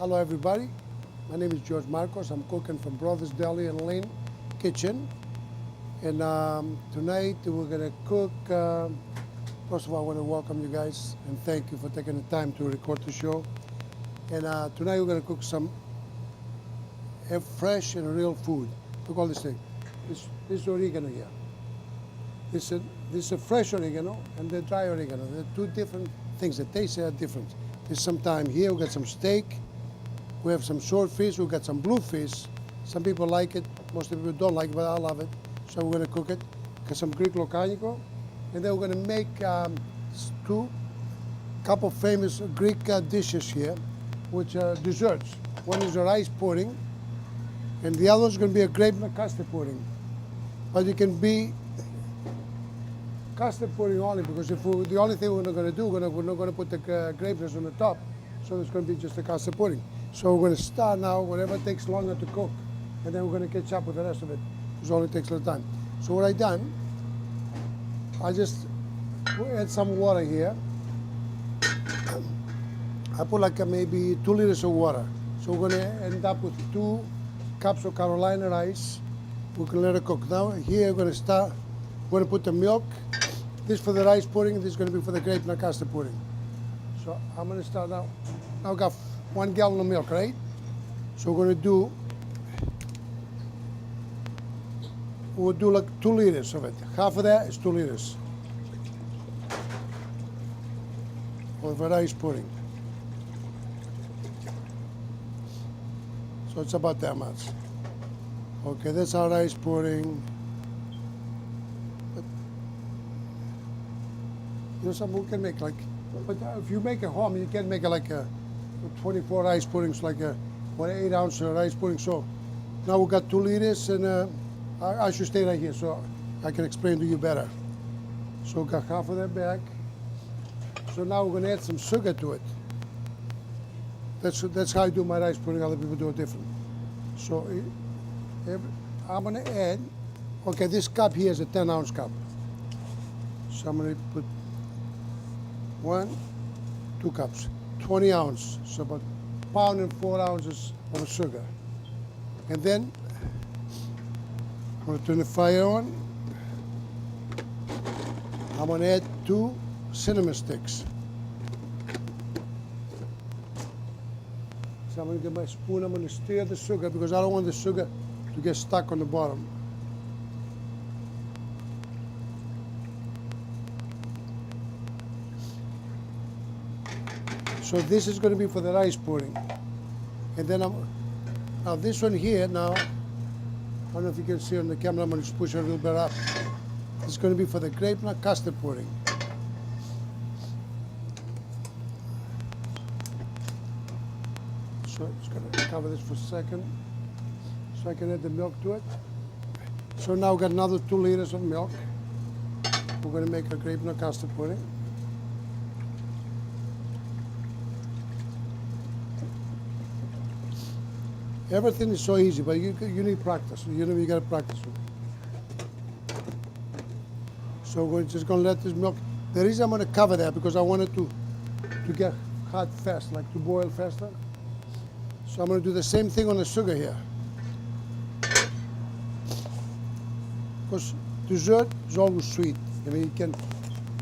Hello everybody, my name is George Marcos. I'm cooking from Brothers Deli and Lane Kitchen. And tonight we're gonna cook, first of all I want to welcome you guys and thank you for taking the time to record the show. And tonight we're gonna cook some fresh and real food. Look all this thing. This is oregano here. This is a fresh oregano and the dry oregano. They're two different things. The taste are different. There's some thyme here. We got some steak. We have some swordfish. We got some bluefish. Some people like it. Most people don't like it, but I love it. So we're gonna cook it. Got some Greek locanico, and then we're gonna make couple famous Greek dishes here, which are desserts. One is a rice pudding, and the other is gonna be a grape and custard pudding. But it can be custard pudding only, because the only thing we're not going to do, we're not going to put the grapes on the top, so it's going to be just a custard pudding. So we're going to start now, whatever takes longer to cook, and then we're going to catch up with the rest of it, because it only takes a little time. So what I done, I just add some water here. I put like maybe 2 liters of water. So we're going to end up with 2 cups of Carolina rice. We can let it cook. Now here we're going to start, we're going to put the milk. This for the rice pudding, this is going to be for the grape and custard pudding. So I'm going to start now. Now I've got 1 gallon of milk, right? So we're going to we'll do like 2 liters of it. Half of that is 2 liters of the rice pudding. So it's about that much. Okay, that's our rice pudding. You know, some who can make like, but if you make a home, you can make it like a 24 rice puddings, like a 8 ounce rice pudding. So now we got 2 liters, and I should stay right here so I can explain to you better. So we got half of that back. So now we're going to add some sugar to it. That's how I do my rice pudding. Other people do it different. So I'm going to add. Okay, this cup here is a 10 ounce cup. So I'm going to put 2 cups, 20 ounces, so about 1 and 4 ounces of sugar. And then I'm going to turn the fire on. I'm going to add 2 cinnamon sticks. So I'm going to get my spoon, I'm going to stir the sugar because I don't want the sugar to get stuck on the bottom. So this is going to be for the rice pudding. And then now this one here, now, I don't know if you can see on the camera, I'm going to just push it a little bit up. It's going to be for the grape nut custard pudding. So I'm just going to cover this for a second so I can add the milk to it. So now we've got another 2 liters of milk. We're going to make a grape nut custard pudding. Everything is so easy, but you need practice. You know, you got to practice with it. So we're just going to let this milk. The reason I'm going to cover that because I want it to get hot fast, like to boil faster. So I'm going to do the same thing on the sugar here. Because dessert is always sweet. I mean, you can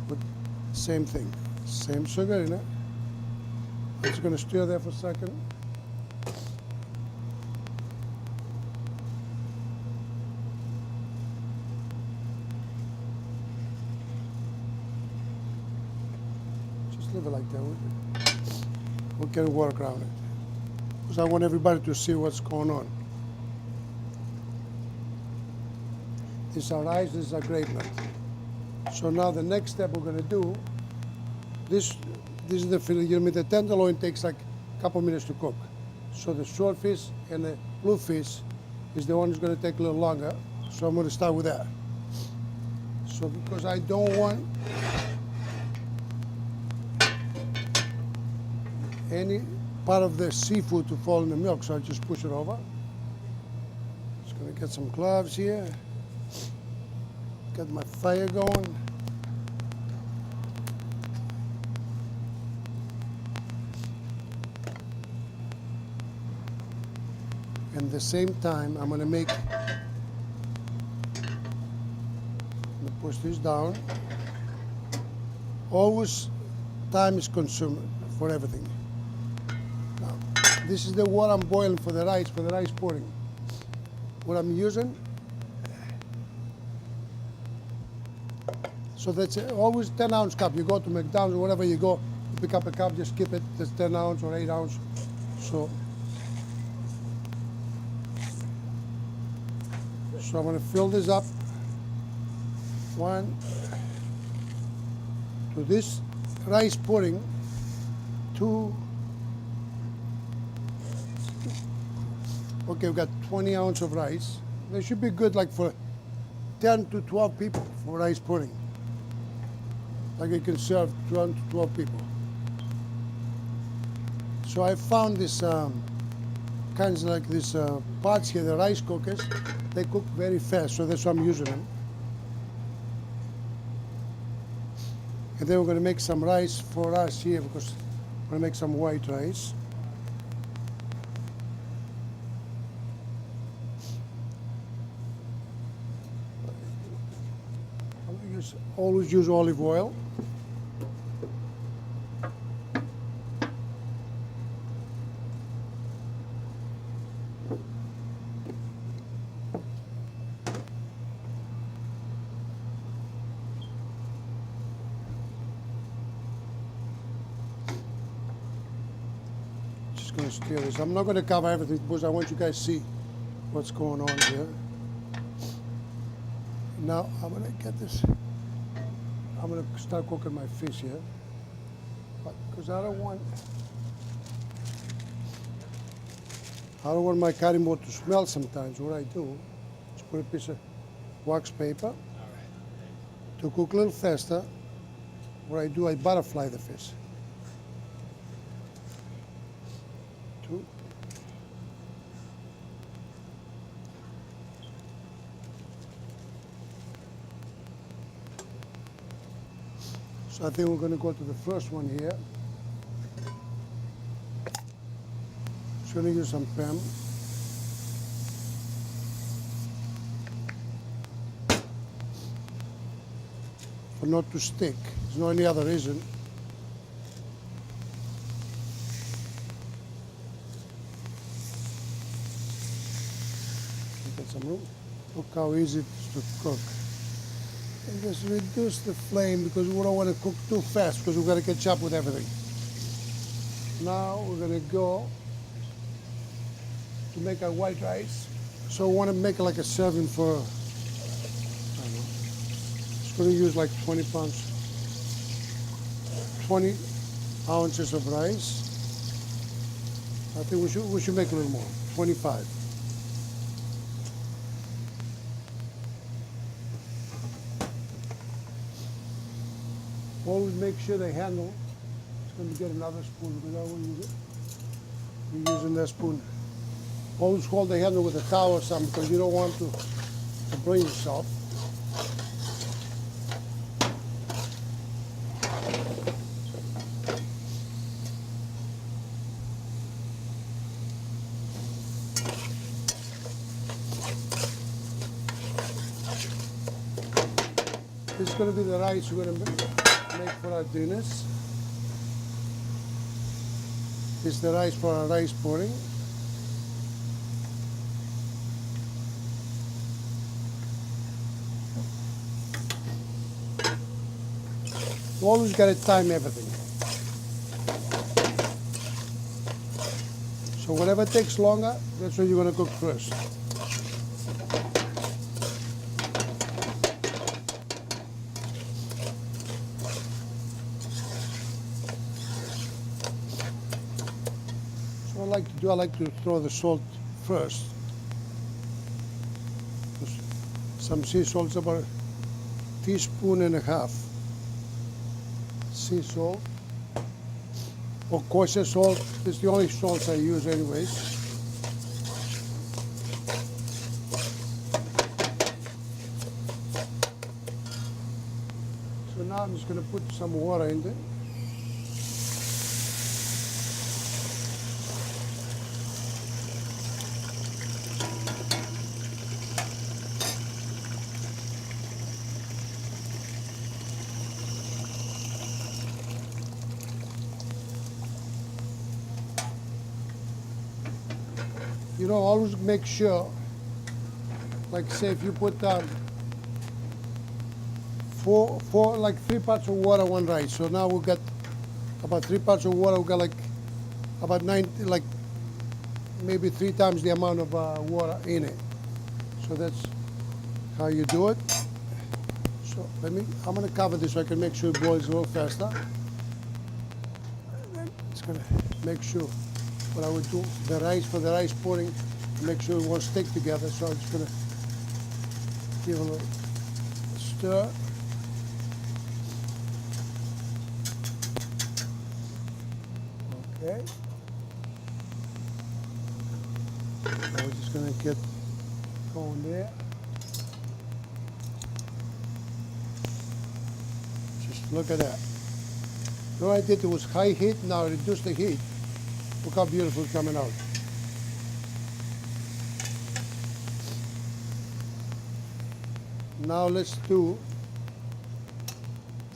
put the same thing, same sugar in it. I'm just going to stir that for a second. Leave it like that. We can work around it. Because I want everybody to see what's going on. This is our rice, this is our grape nut. So now the next step we're going to do, this is the fillet. You know, the tenderloin takes like a couple minutes to cook. So the swordfish and the bluefish is the one that's going to take a little longer. So I'm going to start with that. So because I don't want any part of the seafood to fall in the milk, so I just push it over. Just gonna get some gloves here. Get my fire going. And at the same time, I'm gonna push this down. Always time is consumed for everything. Now, this is the water I'm boiling for the rice pouring. What I'm using, so that's always 10-ounce cup. You go to McDonald's or wherever you go, you pick up a cup, just keep it, that's 10 ounce or 8 ounce. So I'm gonna fill this up. One, to this rice pudding, 2. Okay, we've got 20 ounces of rice. They should be good like for 10 to 12 people for rice pudding. Like you can serve 10 to 12 people. So I found this kinds of like these pots here, the rice cookers. They cook very fast, so that's why I'm using them. And then we're going to make some rice for us here because we're going to make some white rice. Always use olive oil. Just going to stir this. I'm not going to cover everything because I want you guys to see what's going on here. Now I'm going to get this. I'm going to start cooking my fish here, but because I don't want my cutting board to smell sometimes. What I do is put a piece of wax paper to cook a little faster. What I do, I butterfly the fish. 2. So I think we're going to go to the first one here. Just going to use some Pam. For not to stick. There's no any other reason. Get some room. Look how easy it is to cook. And just reduce the flame because we don't want to cook too fast because we've got to catch up with everything. Now we're going to go to make our white rice. So we want to make it like a serving for, I don't know, it's going to use like 20 pounds, 20 ounces of rice. I think we should make a little more, 25. Always make sure they handle. It's going to get another spoon because I won't use it. You're using that spoon. Always hold the handle with a towel or something because you don't want to burn yourself. This is going to be the rice we're going to make for our dinners. This is the rice for our rice pudding. You always got to time everything. So whatever takes longer, that's what you're going to cook first. I like to throw the salt first. Some sea salt is about a teaspoon and a half. Sea salt or kosher salt. It's the only salt I use anyways. So now I'm just going to put some water in there. you know, always make sure, like say if you put like 3 parts of water, 1 rice. So now we've got about 3 parts of water. We've got like about 9, like maybe 3 times the amount of water in it. So that's how you do it. So I'm gonna cover this so I can make sure it boils a little faster. It's gonna make sure what I would do, the rice for the rice pouring, make sure it won't stick together. So I'm just gonna give a little stir. Okay. Now we're just gonna get going there. Just look at that. What I did, it was high heat, now reduce the heat. Look how beautiful it's coming out. Now let's do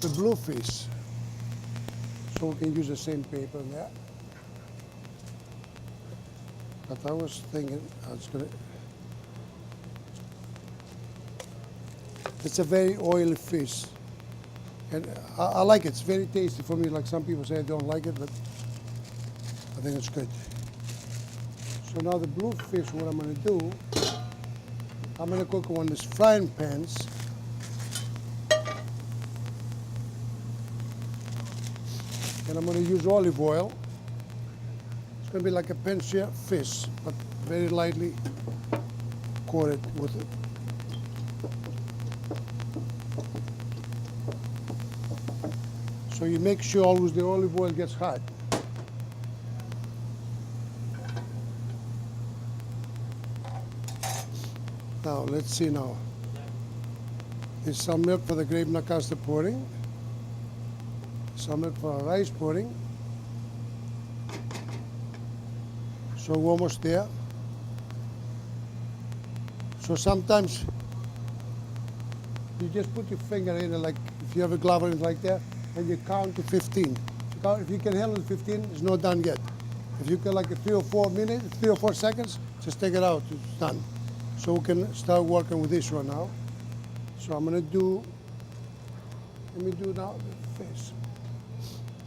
the blue fish. So we can use the same paper there. But I was thinking, it's a very oily fish. And I like it, it's very tasty for me. Like some people say I don't like it, but I think it's good. So now the blue fish, what I'm gonna do, I'm gonna cook on this frying pans. And I'm gonna use olive oil. It's gonna be like a pancetta fish, but very lightly coated with it. So you make sure always the olive oil gets hot. Now let's see now. There's some milk for the grape nacasta pouring. Some milk for our rice pouring. So we're almost there. So sometimes you just put your finger in it, like if you have a glove in like that, and you count to 15. If you can handle 15, it's not done yet. If you can like 3 or 4 minutes, 3 or 4 seconds, just take it out, it's done. So we can start working with this one now. So I'm gonna do, let me do now the fish.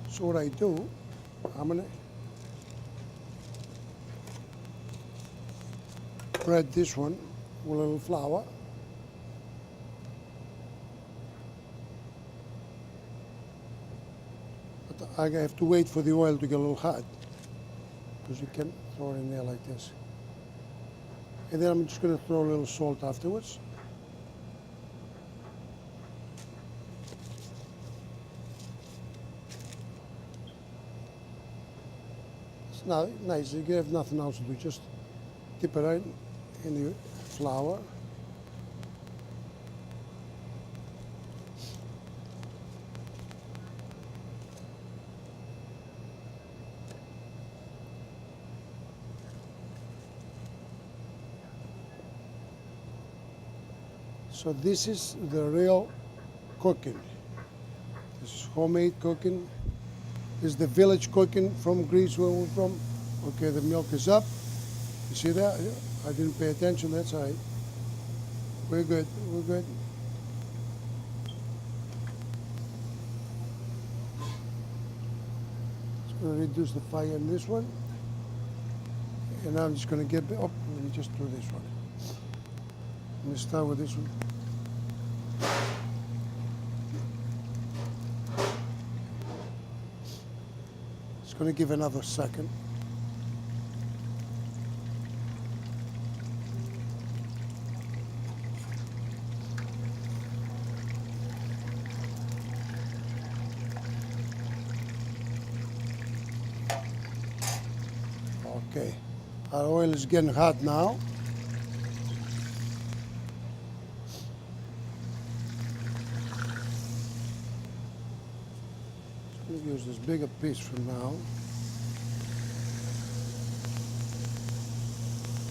So what I do, I'm gonna spread this one with a little flour. I have to wait for the oil to get a little hot, because you can throw it in there like this. And then I'm just going to throw a little salt afterwards. It's now nice. You have nothing else to do. Just dip it right in the flour. So this is the real cooking. This is homemade cooking. This is the village cooking from Greece, where we're from. Okay, the milk is up. You see that? I didn't pay attention, that's all right. We're good, we're good. Just gonna reduce the fire in this one. And now I'm just gonna get, oh, let me just do this one. Let me start with this one. It's going to give another second. Okay, our oil is getting hot now. Use this bigger piece for now.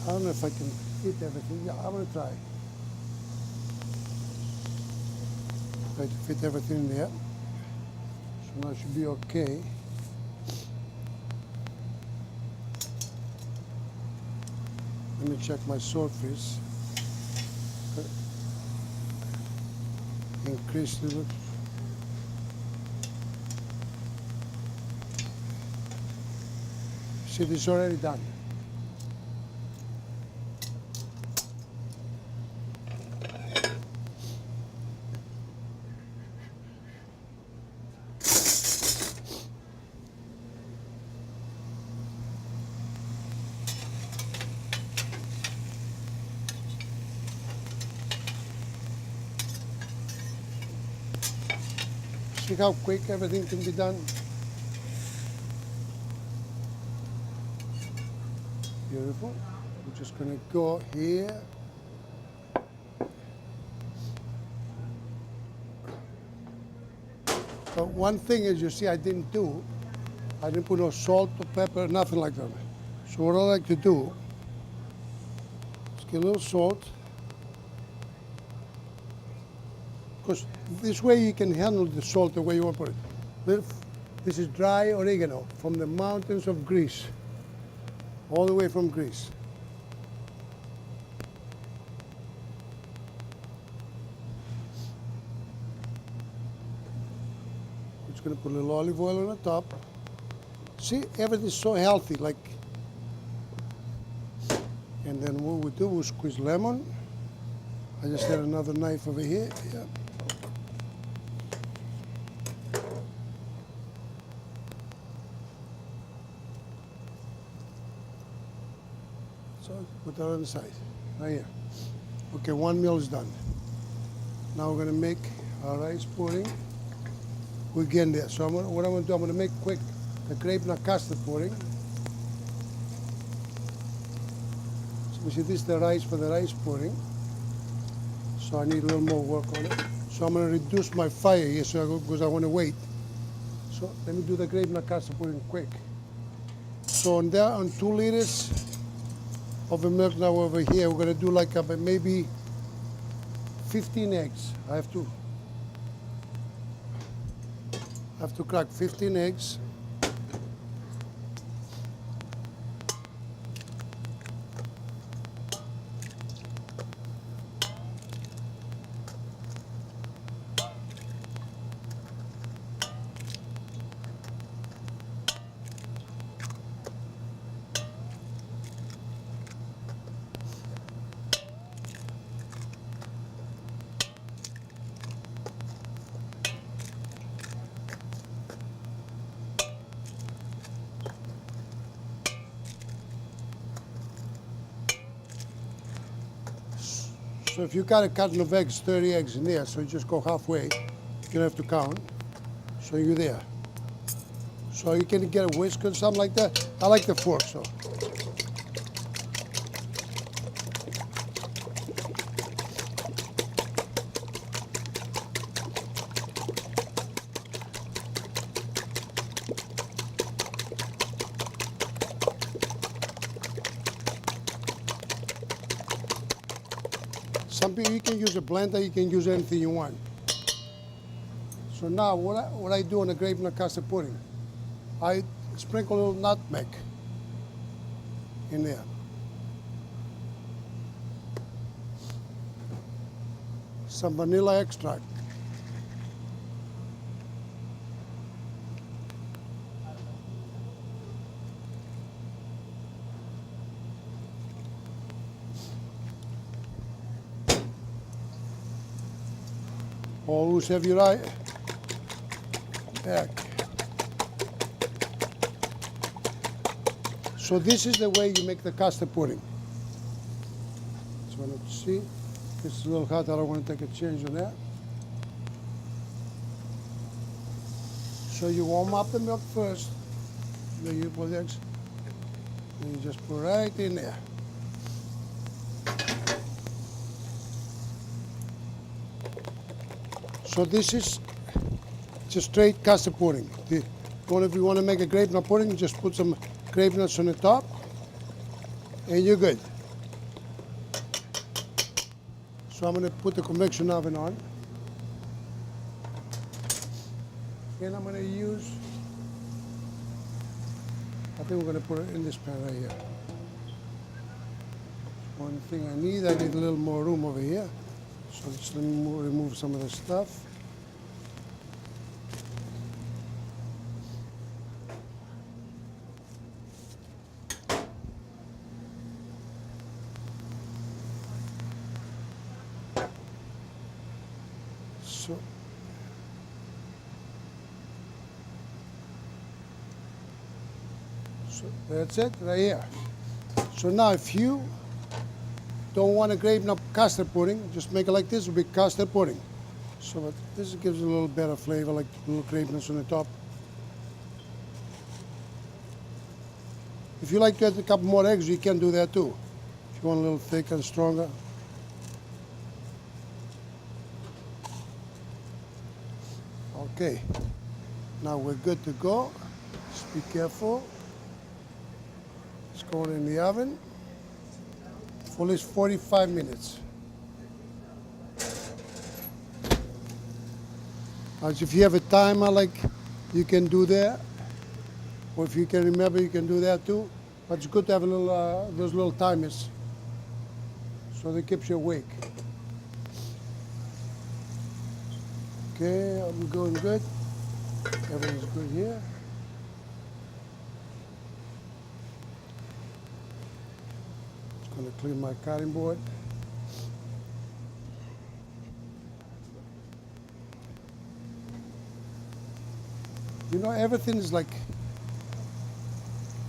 I don't know if I can fit everything. Yeah, I'm gonna try. Try to fit everything in there. So now it should be okay. Let me check my swordfish. Increase the. See, this is already done. See how quick everything can be done? Beautiful. I'm just going to go here. But one thing is, you see, I didn't put no salt or pepper, nothing like that. So what I like to do is get a little salt. Because this way you can handle the salt the way you want to put it. This is dry oregano from the mountains of Greece, all the way from Greece. I'm just going to put a little olive oil on the top. See, everything's so healthy, like. And then what we do, we'll squeeze lemon. I just had another knife over here. Yeah. So put that on the side, right here. Okay, one meal is done. Now we're gonna make our rice pudding. We're getting there. So what I'm gonna do, I'm gonna make quick the grape nut custard pudding. So we see this is the rice for the rice pudding. So I need a little more work on it. So I'm gonna reduce my fire here because I wanna wait. So let me do the grape nut custard pudding quick. So on 2 liters of the milk now over here, we're gonna do like maybe 15 eggs. I have to crack 15 eggs. So if you got a carton of eggs, 30 eggs in there, so you just go halfway. You don't have to count. So you're there. So you can get a whisk or something like that. I like the fork, so. Some people, you can use a blender, you can use anything you want. So now what I do on the grape nut custard pudding, I sprinkle a little nutmeg in there. Some vanilla extract. Always have your eye back. So this is the way you make the custard pudding. So let's see. This is a little hot. I don't want to take a change on that. So you warm up the milk first. Then you put eggs. And you just put right in there. So this is just straight custard pudding. If you want to make a grape nut pudding, just put some grape nuts on the top, and you're good. So I'm going to put the convection oven on. And I'm going to use, I think we're going to put it in this pan right here. One thing I need a little more room over here. So just let me remove some of the stuff. So that's it right here. So now if you don't want a grape nut custard pudding, just make it like this, it'll be custard pudding. So this gives it a little better flavor, like little grape nuts on the top. If you like to add a couple more eggs, you can do that too. If you want a little thicker and stronger. Okay, now we're good to go. Just be careful. It's going in the oven for at least 45 minutes. As if you have a timer, like you can do that, or if you can remember, you can do that too. But it's good to have a little those little timers, so they keeps you awake. Okay, I'm going good. Everything's good here. Just going to clean my cutting board. You know, everything is like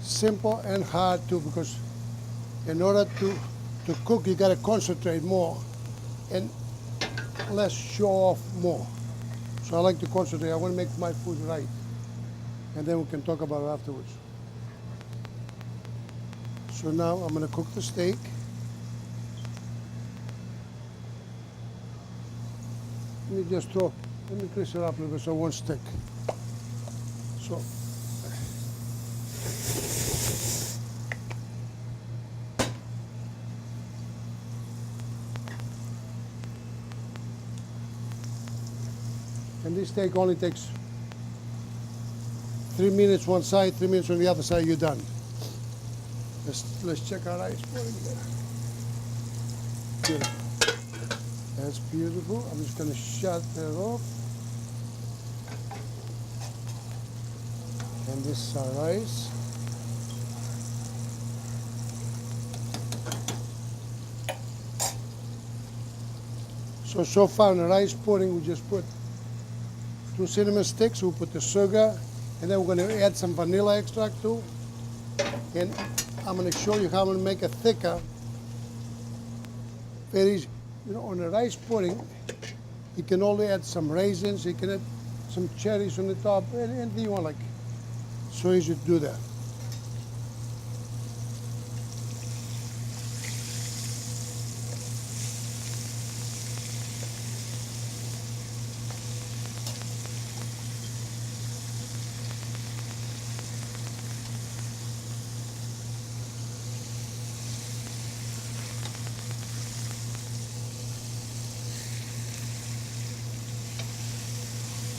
simple and hard too, because in order to cook, you got to concentrate more and less show off more. So I like to concentrate. I want to make my food right, and then we can talk about it afterwards. So now I'm going to cook the steak. Let me grease it up a little bit so it won't stick. So and this steak only takes 3 minutes one side, 3 minutes on the other side, you're done. Let's check our rice pudding there. Beautiful. That's beautiful. I'm just going to shut that off. And this is our rice. So far in the rice pudding, we just put 2 cinnamon sticks, we'll put the sugar, and then we're going to add some vanilla extract too. And I'm going to show you how I'm going to make it thicker. Very easy. You know, on the rice pudding, you can only add some raisins, you can add some cherries on the top, anything you want, like. So easy to do that.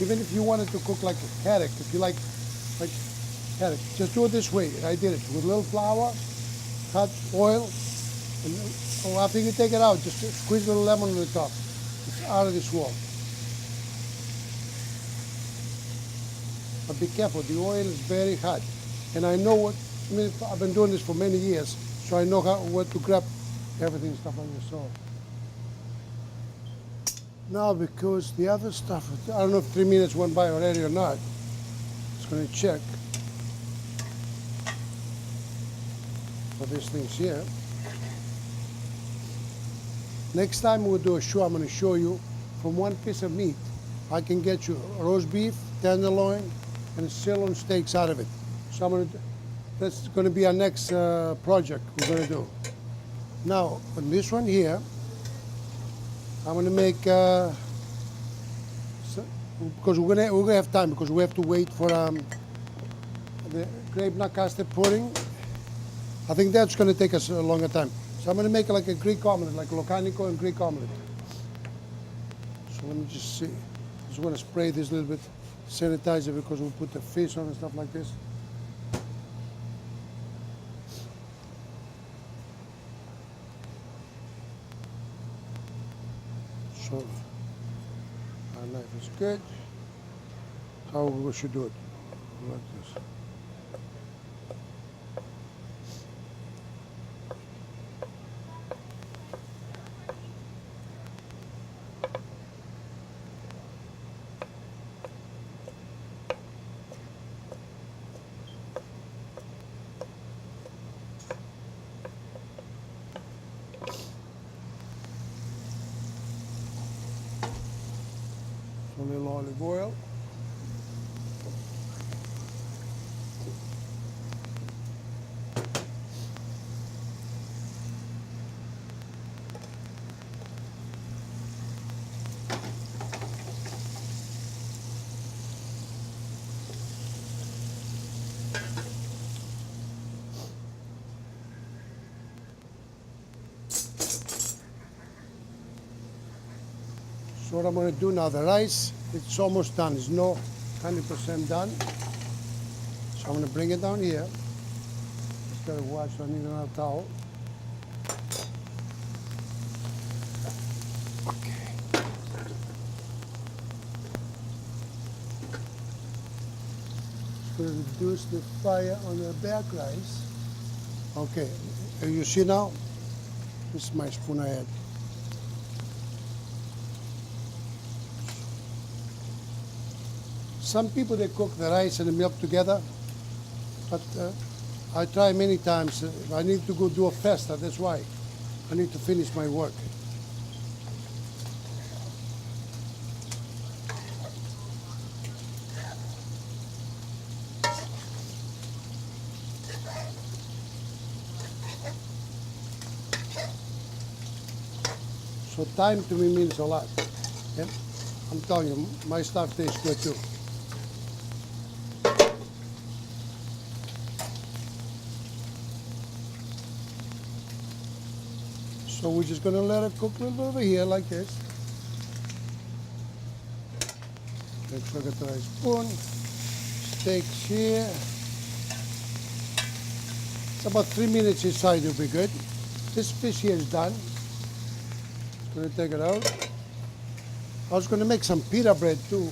Even if you wanted to cook like a haddock, if you like haddock, just do it this way. I did it with a little flour, hot oil, and after you take it out, just squeeze a little lemon on the top. It's out of this world. But be careful, the oil is very hot. And I know I've been doing this for many years, so I know what to grab everything and stuff like this. So now, because the other stuff, I don't know if 3 minutes went by already or not. Just going to check for these things here. Next time we'll do a show, I'm going to show you from one piece of meat, I can get you roast beef, tenderloin, and sirloin steaks out of it. So that's going to be our next project we're going to do. Now, on this one here, I'm going to make, because we're going to have time, because we have to wait for the grape nut custard pudding. I think that's going to take us a longer time. So I'm going to make it like a Greek omelet, like locanico and Greek omelet. So let me just see. I just want to spray this a little bit, sanitize it, because we'll put the fish on and stuff like this. So our knife is good. How we should do it? Like this. A little olive oil. So what I'm going to do now, the rice, it's almost done. It's not 100% done. So I'm going to bring it down here. Just got to wash, so I need another towel. Okay. Just going to reduce the fire on the back rice. Okay, you see now? This is my spoon I had. Some people, they cook the rice and the milk together, but I try many times. I need to go do it faster, that's why. I need to finish my work. So time to me means a lot. Yeah? I'm telling you, my stuff tastes good too. So we're just going to let it cook a little bit over here like this. Make sure I get the right spoon. Steaks here. It's about 3 minutes inside will be good. This fish here is done. Just going to take it out. I was going to make some pita bread too,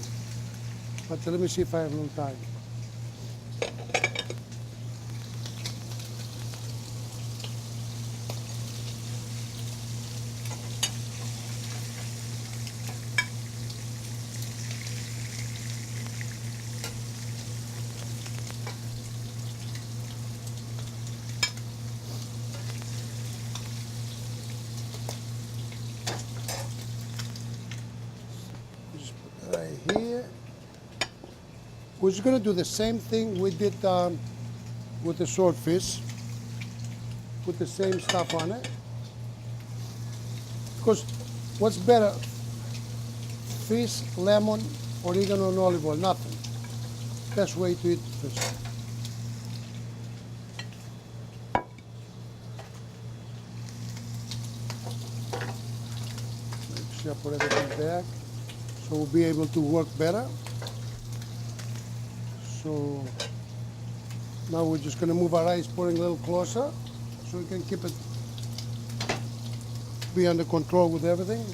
but let me see if I have a little time. Right here. We're just going to do the same thing we did with the swordfish. Put the same stuff on it. Because what's better? Fish, lemon, oregano, and olive oil. Nothing. Best way to eat fish. Make sure I put everything back. So we'll be able to work better. So now we're just going to move our rice pouring a little closer so we can keep it, be under control with everything.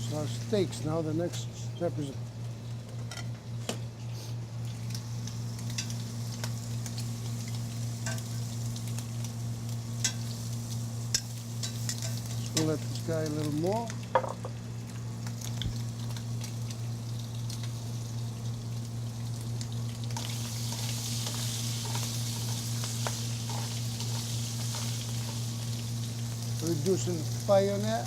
So our steaks now, the next step is just going to let this guy a little more. Reducing fire on that.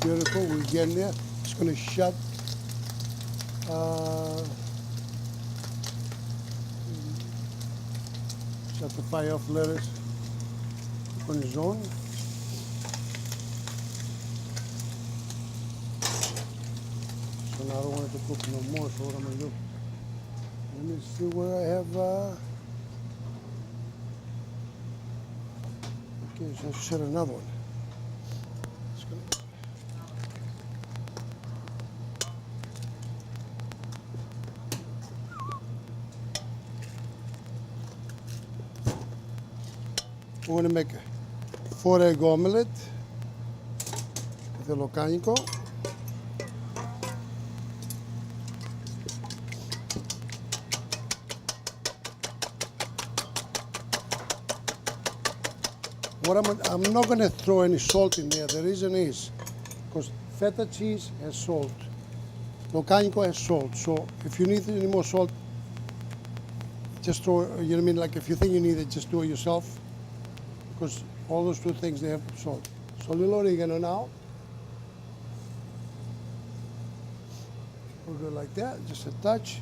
Beautiful, we're getting there. It's going to shut. Shut the fire off, let it on its own. So now I don't want it to cook no more, so what I'm going to do? Let me see where I have. Okay, so I set another one. We're going to make a 4-egg omelet. the locanico. I'm not going to throw any salt in there. The reason is because feta cheese has salt. Locanico has salt. So if you need any more salt, just throw, you know what I mean? Like if you think you need it, just do it yourself. Because all those two things, they have salt. So a little oregano now. We'll go like that, just a touch.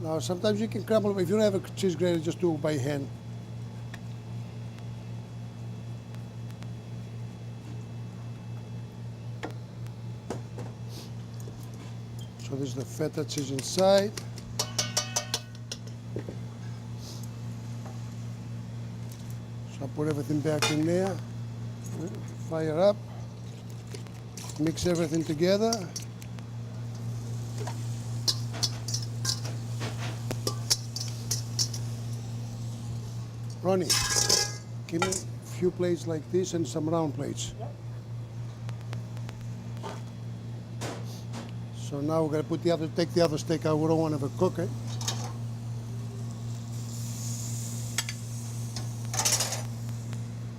Now sometimes you can crumble, if you don't have a cheese grater, just do it by hand. So this is the feta cheese inside. So I put everything back in there. Fire up. Mix everything together. Ronnie, give me a few plates like this and some round plates. Yep. So now we're going to put take the other steak out. We don't want to cook it.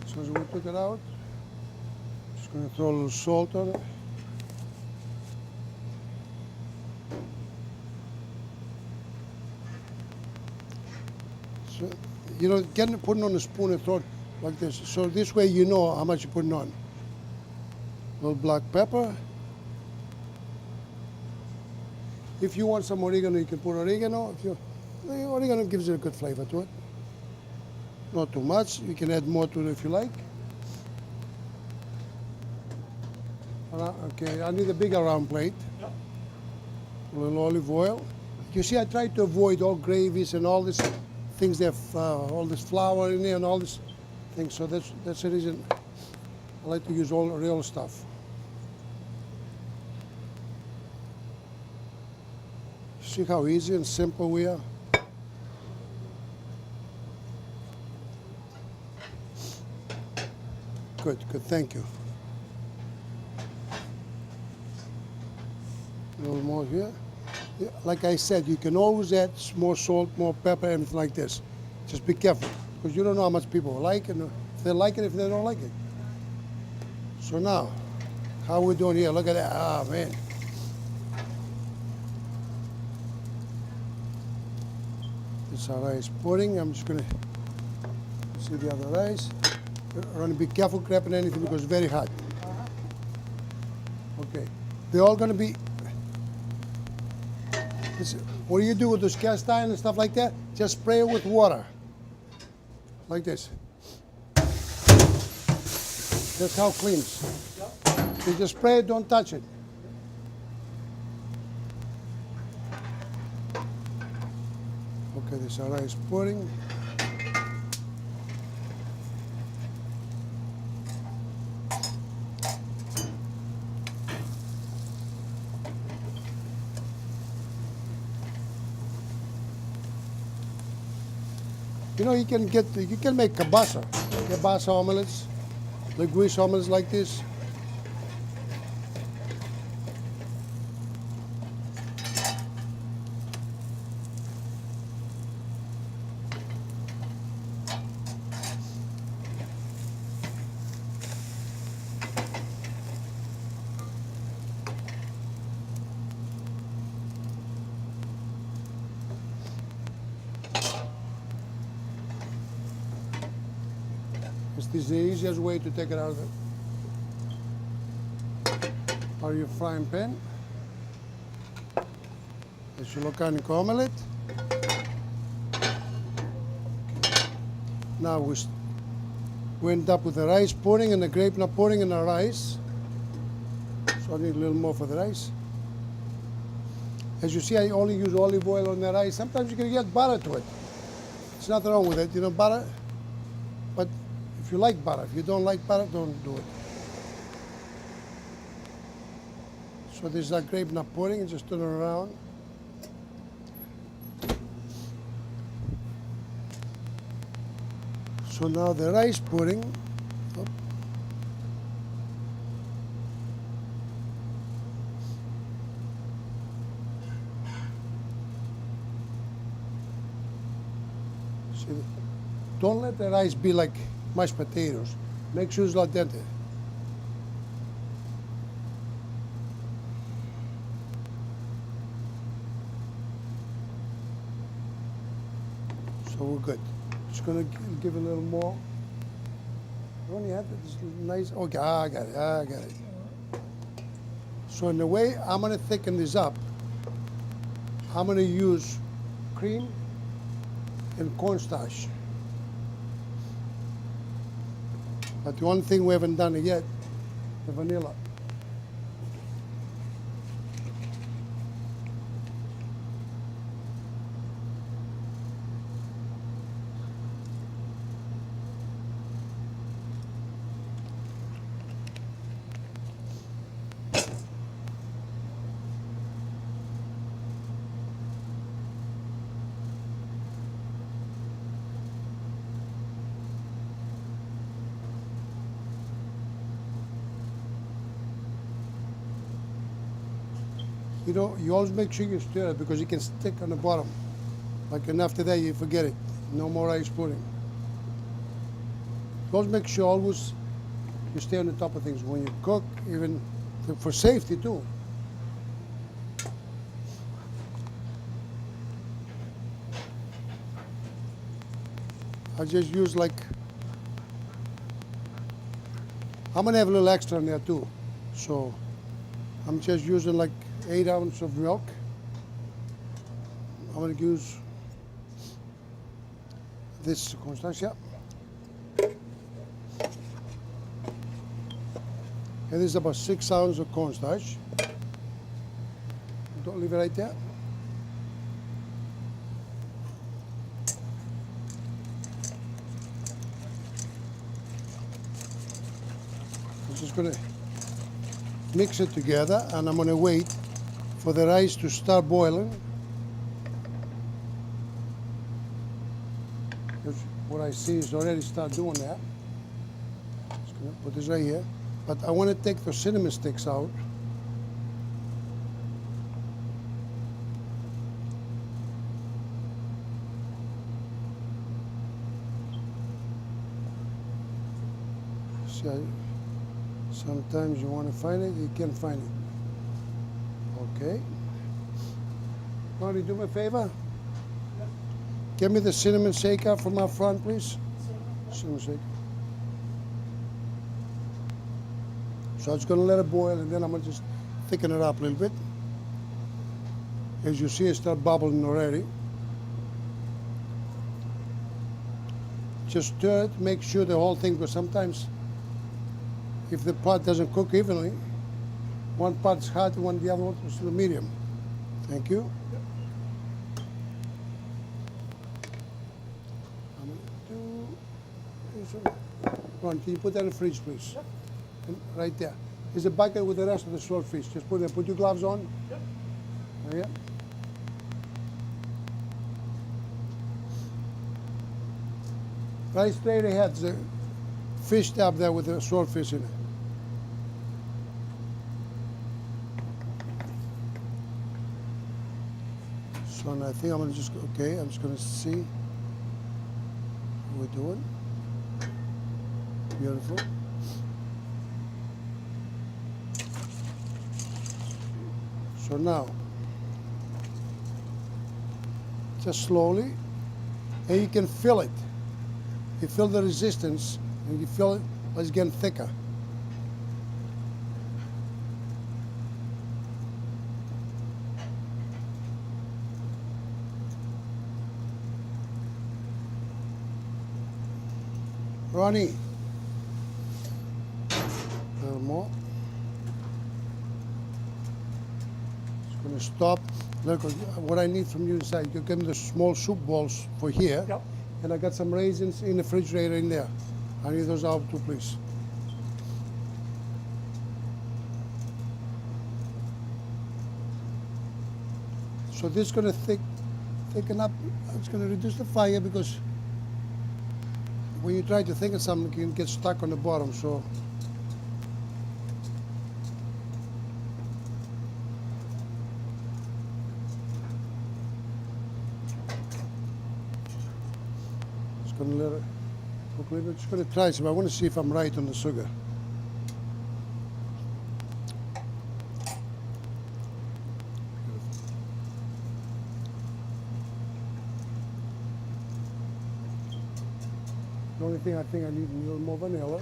So as we took it out, just going to throw a little salt on it. So, you know, putting on a spoon and throw it like this. So this way you know how much you're putting on. A little black pepper. If you want some oregano, you can put oregano. The oregano gives it a good flavor to it. Not too much. You can add more to it if you like. Okay, I need a bigger round plate. Yep. A little olive oil. You see, I try to avoid all gravies and all these things that have all this flour in there and all this things. So that's the reason I like to use all real stuff. See how easy and simple we are? Good, thank you. A little more here. Yeah, like I said, you can always add more salt, more pepper, anything like this. Just be careful, because you don't know how much people like it, if they like it, if they don't like it. So now, how are we doing here? Look at that, ah, man. It's our rice pudding. I'm just gonna see the other rice. We're gonna be careful grabbing anything because it's very hot. Okay, they're all gonna be. What do you do with those cast iron and stuff like that? Just spray it with water, like this. That's how it cleans. Yep. You just spray it, don't touch it. Okay, this is our rice pudding. You know, you can make kielbasa omelets, linguiça omelets like this. This is the easiest way to take it out of your frying pan. It's your locanico omelette. Now we end up with the rice pudding and the grape nut pudding and the rice. So I need a little more for the rice. As you see, I only use olive oil on the rice. Sometimes you can get butter to it. There's nothing wrong with it, you know, butter. But if you like butter, if you don't like butter, don't do it. So this is our grape nut pudding, and just turn it around. So now the rice pudding. See, don't let the rice be like mashed potatoes. Make sure it's al dente. So we're good. Just gonna give a little more. You only have this nice. Okay, I got it. I got it. So in the way I'm gonna thicken this up, I'm gonna use cream and cornstarch. But the one thing we haven't done it yet, the vanilla. You know, you always make sure you stir it because it can stick on the bottom. Like, and after that, you forget it. No more rice pudding. You always make sure always you stay on the top of things when you cook, even for safety too. I just use like, I'm gonna have a little extra in there too. So I'm just using like 8 ounces of milk. I'm going to use this cornstarch, yeah. And this is about 6 ounces of cornstarch. Don't leave it right there. I'm just going to mix it together and I'm going to wait for the rice to start boiling. What I see is already start doing that. Just gonna put this right here. But I want to take the cinnamon sticks out. See, sometimes you want to find it, you can't find it. Okay. Want to do me a favor? Yep. Give me the cinnamon shaker from up front, please. Cinnamon shaker. So I'm just going to let it boil and then I'm going to just thicken it up a little bit. As you see, it start bubbling already. Just stir it, make sure the whole thing, because sometimes if the pot doesn't cook evenly, one part's hot and the other one is the medium. Thank you. Yep. I'm going to do this one. Ron, can you put that in the fridge, please? Yep. And right there. There's a bucket with the rest of the swordfish. Just put it. Put your gloves on. Yep. There you go. Right straight ahead. There's a fish up there with the swordfish in it. So I think I'm gonna just, okay, I'm just gonna see what we're doing. Beautiful. So now, just slowly, and you can feel it. You feel the resistance, and you feel it, it's getting thicker. Ronnie, a little more. Just gonna stop. Look, what I need from you inside, you give me the small soup balls for here. Yep. And I got some raisins in the refrigerator in there. I need those out too, please. So this is gonna thicken up. It's gonna reduce the fire because when you try to think of something, you can get stuck on the bottom. So Just gonna let it cook a little bit. Just gonna try some. I want to see if I'm right on the sugar. The only thing I think I need a little more vanilla.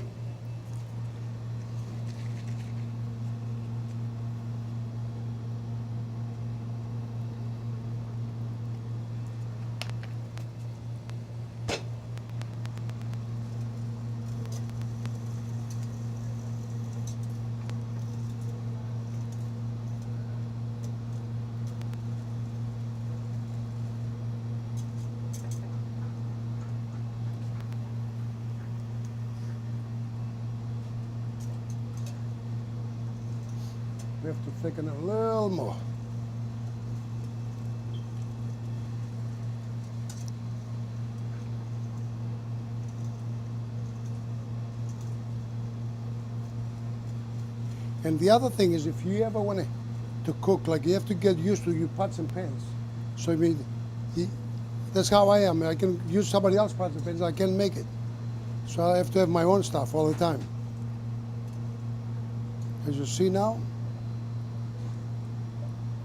We have to thicken it a little more. And the other thing is, if you ever want to cook, like you have to get used to your pots and pans. So I mean, that's how I am. I can use somebody else's pots and pans. I can't make it. So I have to have my own stuff all the time. As you see now,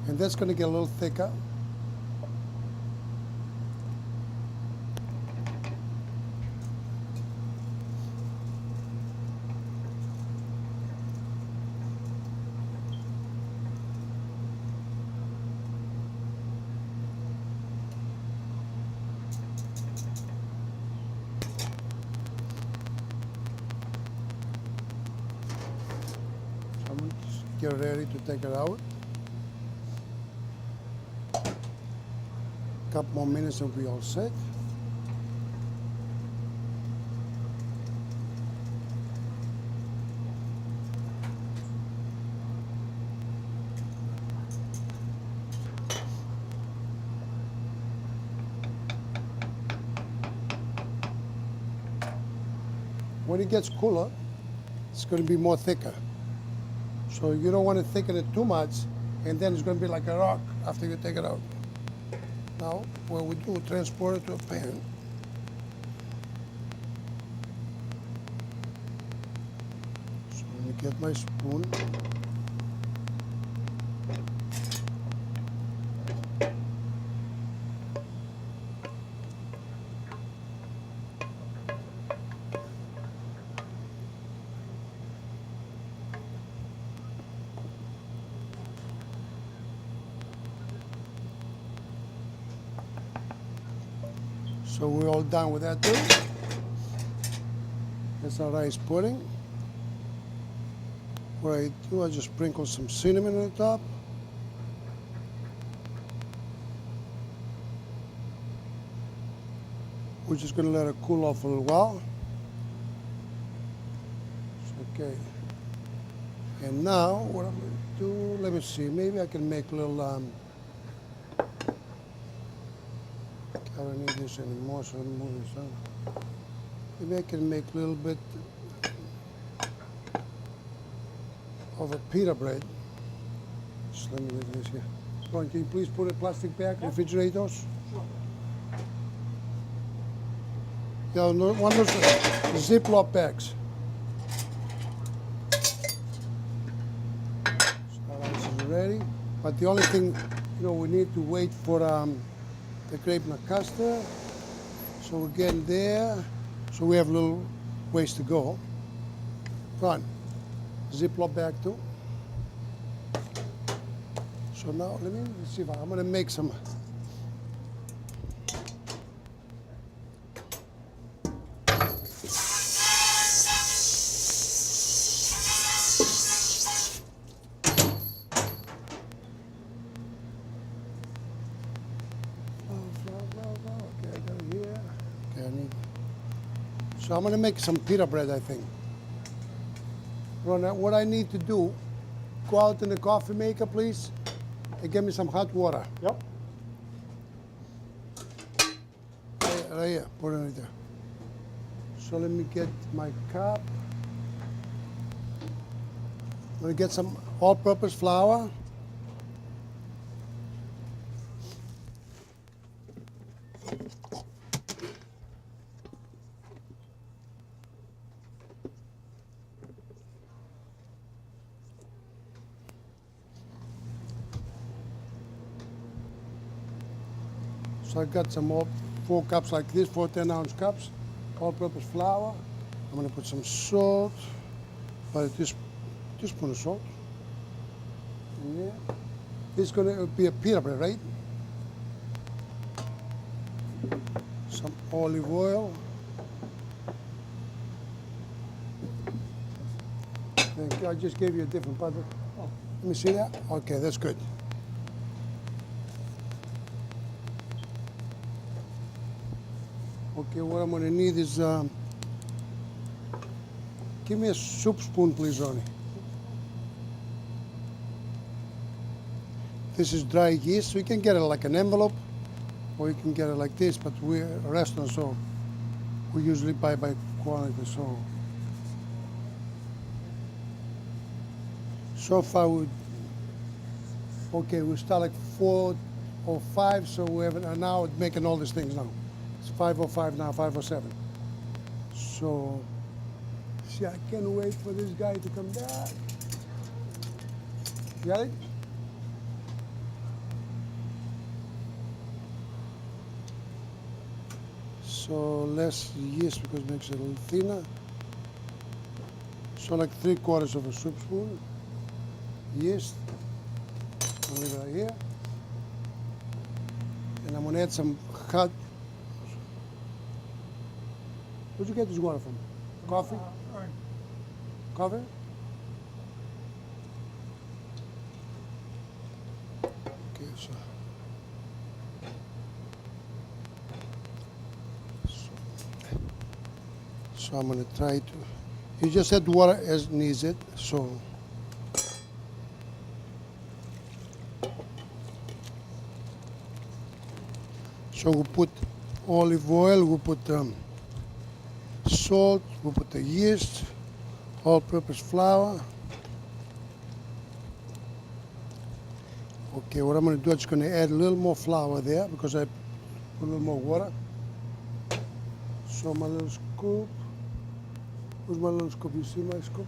and that's going to get a little thicker. So I'm going to just get ready to take it out. Couple more minutes and we'll be all set. When it gets cooler, it's going to be more thicker. So you don't want to thicken it too much, and then it's going to be like a rock after you take it out. Now, what we do, transport it to a pan. So let me get my spoon. So we're all done with that too. That's our rice pudding. What I do, I just sprinkle some cinnamon on the top. We're just going to let it cool off a little while. Okay. And now, what I'm going to do, let me see, maybe I can make a little, I don't need this anymore, so I'm moving this on. Maybe I can make a little bit of a pita bread. Just let me leave this here. Ron, can you please put a plastic bag, refrigerate those? Sure. Yeah, no, one of those Ziploc bags. So rice is ready. But the only thing, we need to wait for the crepe Nacasta. So we're getting there. So we have a little ways to go. Fine. Ziploc bag too. So now let me see if I'm going to make some. Okay, I got it here. Okay, I need. So I'm going to make some pita bread, I think. Ron, what I need to do, go out in the coffee maker, please, and get me some hot water. Yep. Right here, put it right there. So let me get my cup. I'm going to get some all-purpose flour. So I got some more 4 cups like this, 4 10-ounce cups, all-purpose flour. I'm going to put some salt, about a teaspoon of salt in there. This is going to be a pita bread, right? Some olive oil. Thank you. I just gave you a different butter. Oh, let me see that. Okay, that's good. Okay, what I'm going to need is, give me a soup spoon, please, Ronnie. This is dry yeast, so you can get it like an envelope, or you can get it like this, but we're a restaurant, so we usually buy by quantity, so far okay, we start like 4 or 5, so we have now making all these things now. It's 5:05 now, 5:07. So, see, I can't wait for this guy to come back. Got it? So less yeast because it makes it a little thinner. So like 3/4 of a soup spoon yeast. I'll leave it right here. And I'm gonna add some hot. Where'd you get this water from? Coffee? Coffee? Okay, so I'm gonna try to. You just add water as needed, so. So we'll put olive oil, we'll put salt, we'll put the yeast, all-purpose flour. Okay, what I'm going to do is going to add a little more flour there because I put a little more water. So my little scoop. Where's my little scoop? You see my scoop?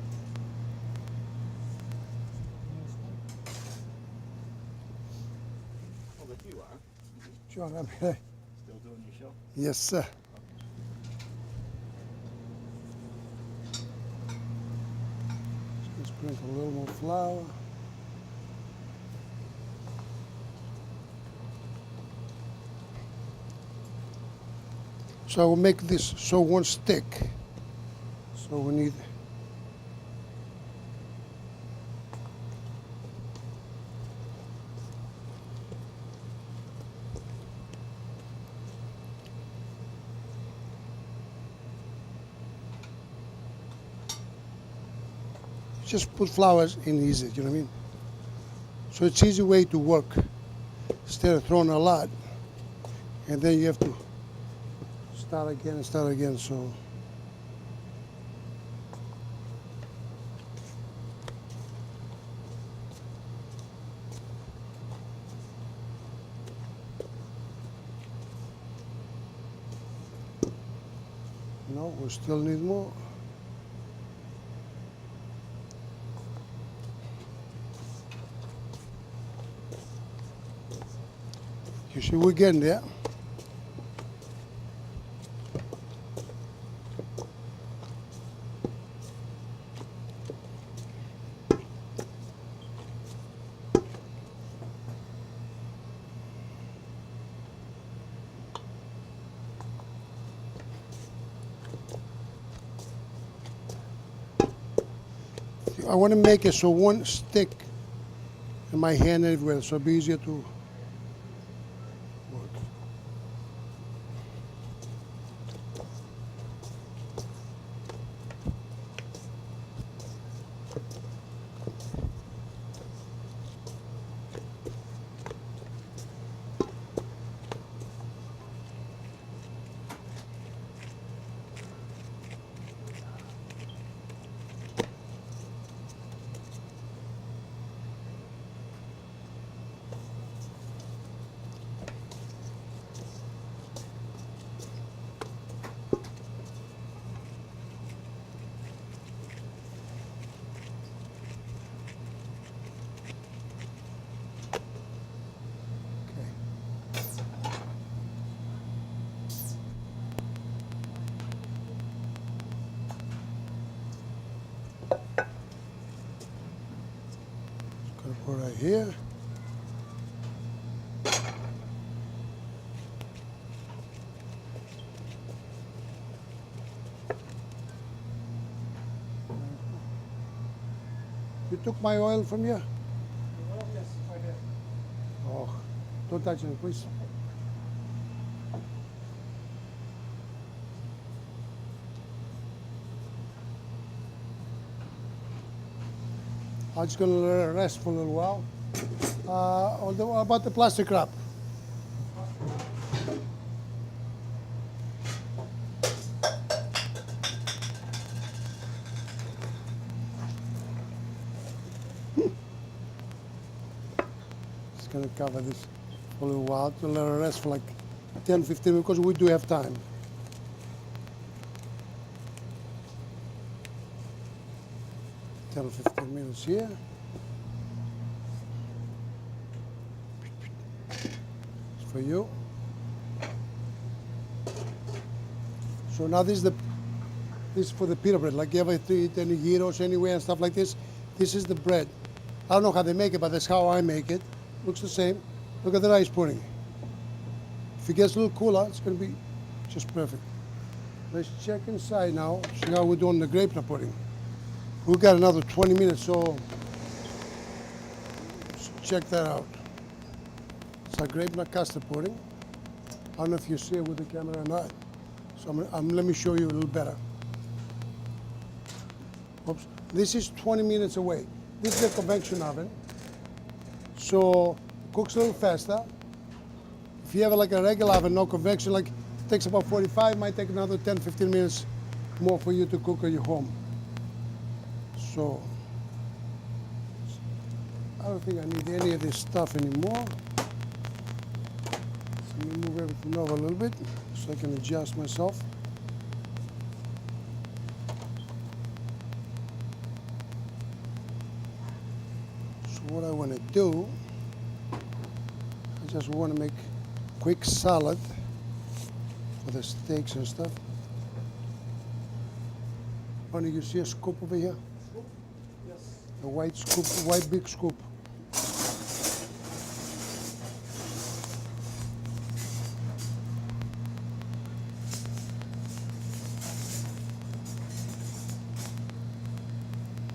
Oh, but you are. John, I'm here. Still doing your show? Yes, sir. Just sprinkle a little more flour. So I will make this so it won't stick. So we need just put flowers in easy, you know what I mean? So it's easy way to work instead of throwing a lot. And then you have to start again and start again, so. No, we still need more. You see, we're getting there. I want to make it so it won't stick in my hand everywhere, so it'll be easier to work. here. You took my oil from here? Well, yes, I did. Oh, don't touch it, please. I'm just gonna let it rest for a little while. About the plastic wrap. Just gonna cover this for a little while to let it rest for like 10, 15 minutes because we do have time. Ten or 15 minutes here. It's for you. So now this is for the pita bread. Like you ever eat any gyros anywhere and stuff like this, this is the bread. I don't know how they make it, but that's how I make it. Looks the same. Look at the rice pudding. If it gets a little cooler, it's going to be just perfect. Let's check inside now, see how we're doing the grape nut pudding. We've got another 20 minutes, so let's check that out. It's a grape nut custard pudding. I don't know if you see it with the camera or not. So let me show you a little better. Oops. This is 20 minutes away. This is the convection oven. So cooks a little faster. If you have like a regular oven, no convection, like it takes about 45, might take another 10, 15 minutes more for you to cook at your home. So I don't think I need any of this stuff anymore. So let me move everything over a little bit so I can adjust myself. So what I want to do, I just want to make quick salad for the steaks and stuff. Honey, you see a scoop over here? Yes. A white scoop, white big scoop.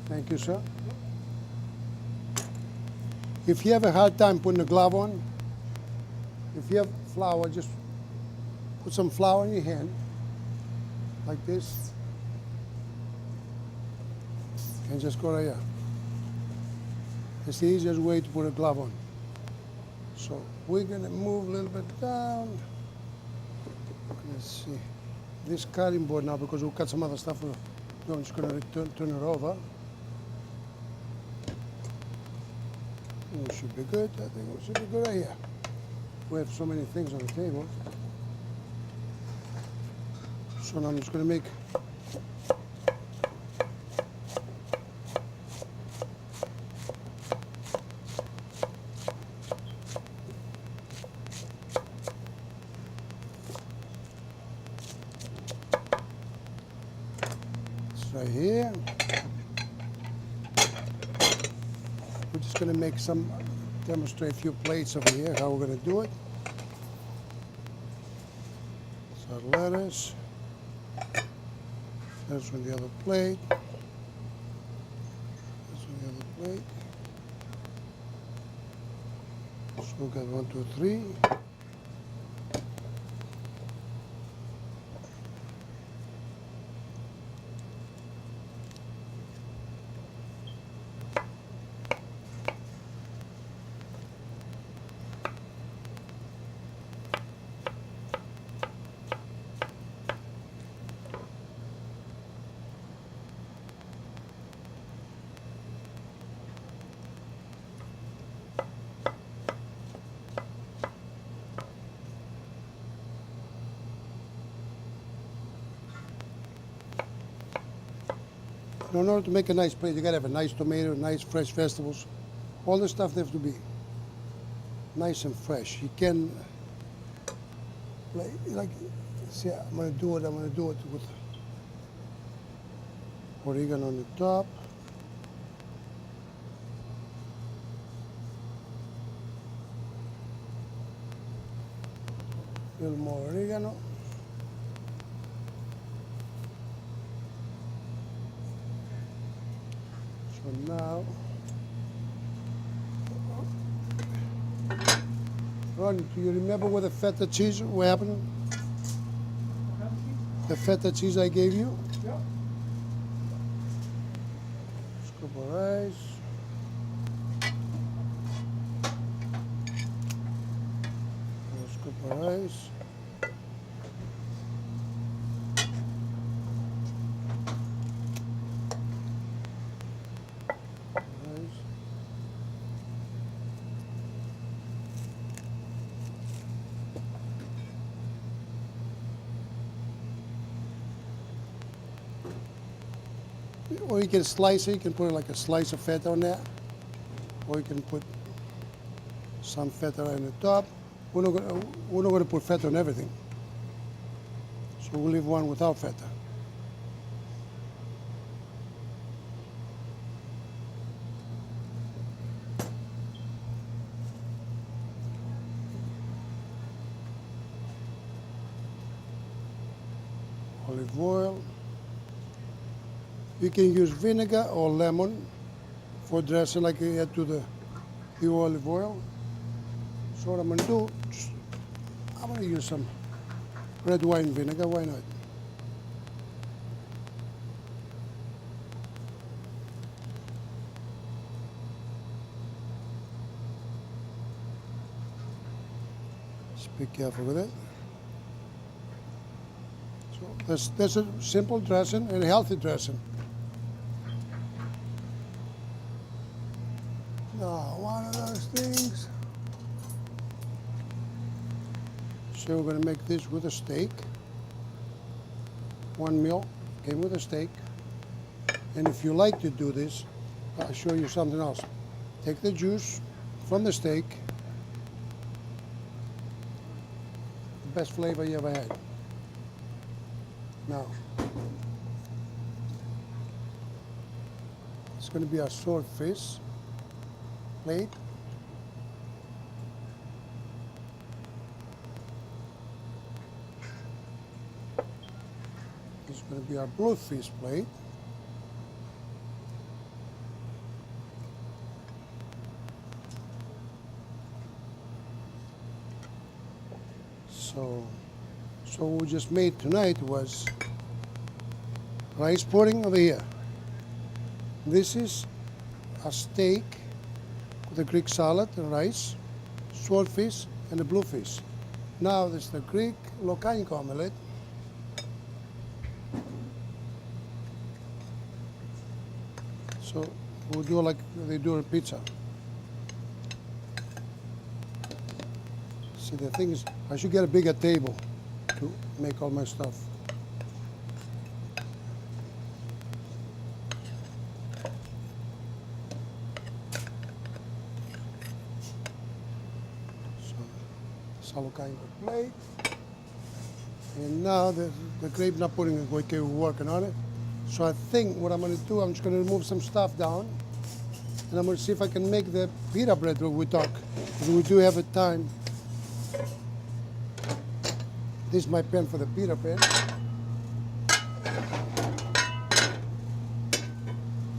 Thank you, sir. If you have a hard time putting a glove on, if you have flour, just put some flour in your hand, like this, and just go right here. It's the easiest way to put a glove on. So we're gonna move a little bit down. Let's see. This cutting board now, because we'll cut some other stuff, I'm just gonna turn it over. It should be good. I think it should be good right here. We have so many things on the table. So now I'm just going to make this right here. We're just going to make demonstrate a few plates over here, how we're going to do it. So lettuce. That's on the other plate. That's on the other plate. So we've got 1, 2, 3. In order to make a nice plate, you gotta have a nice tomato, nice fresh vegetables. All this stuff have to be nice and fresh. You can, like, see, I'm gonna do it with oregano on the top. A little more oregano. So now, Ron, do you remember with the feta cheese, what happened? The feta cheese I gave you? Yeah. Scoop of rice. A scoop of rice. Rice. Or you can slice it, you can put like a slice of feta on that. Or you can put some feta right on the top. We're not gonna put feta on everything. So we'll leave one without feta. Olive oil. You can use vinegar or lemon for dressing like you add to the olive oil. So what I'm gonna do, I'm gonna use some red wine vinegar, why not? Just be careful with it. So that's a simple dressing and a healthy dressing. Now, one of those things. So we're going to make this with a steak. 1 meal came with a steak. And if you like to do this, I'll show you something else. Take the juice from the steak. The best flavor you ever had. Now, it's going to be a swordfish plate. It's going to be our bluefish plate. So what we just made tonight was rice pudding over here. This is a steak with a Greek salad and rice, swordfish, and a bluefish. Now there's the Greek locanic omelette. So we'll do like they do on pizza. See, the thing is, I should get a bigger table to make all my stuff. So, salukaico plate. And now the grape not putting it, we're working on it. So I think what I'm going to do, I'm just going to remove some stuff down. And I'm going to see if I can make the pita bread that we talk. Because we do have a time. This is my pen for the pita pen.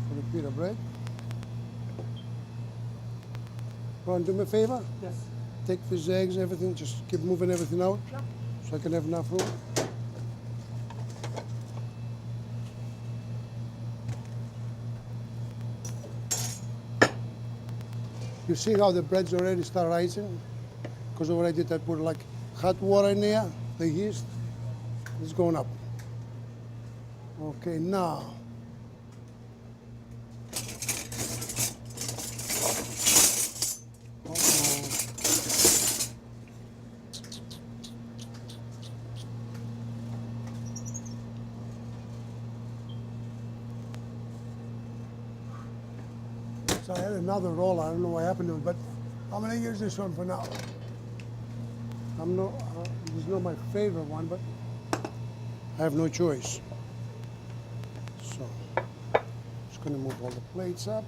For the pita bread. Ron, do me a favor. Yes. Take these eggs, everything, just keep moving everything out. Yeah. So I can have enough room. You see how the breads already start rising? Because of what I did, I put like hot water in there, the yeast is going up. Okay, now. So I had another roll, I don't know what happened to it, but I'm gonna use this one for now. This is not my favorite one, but I have no choice. So, just gonna move all the plates up.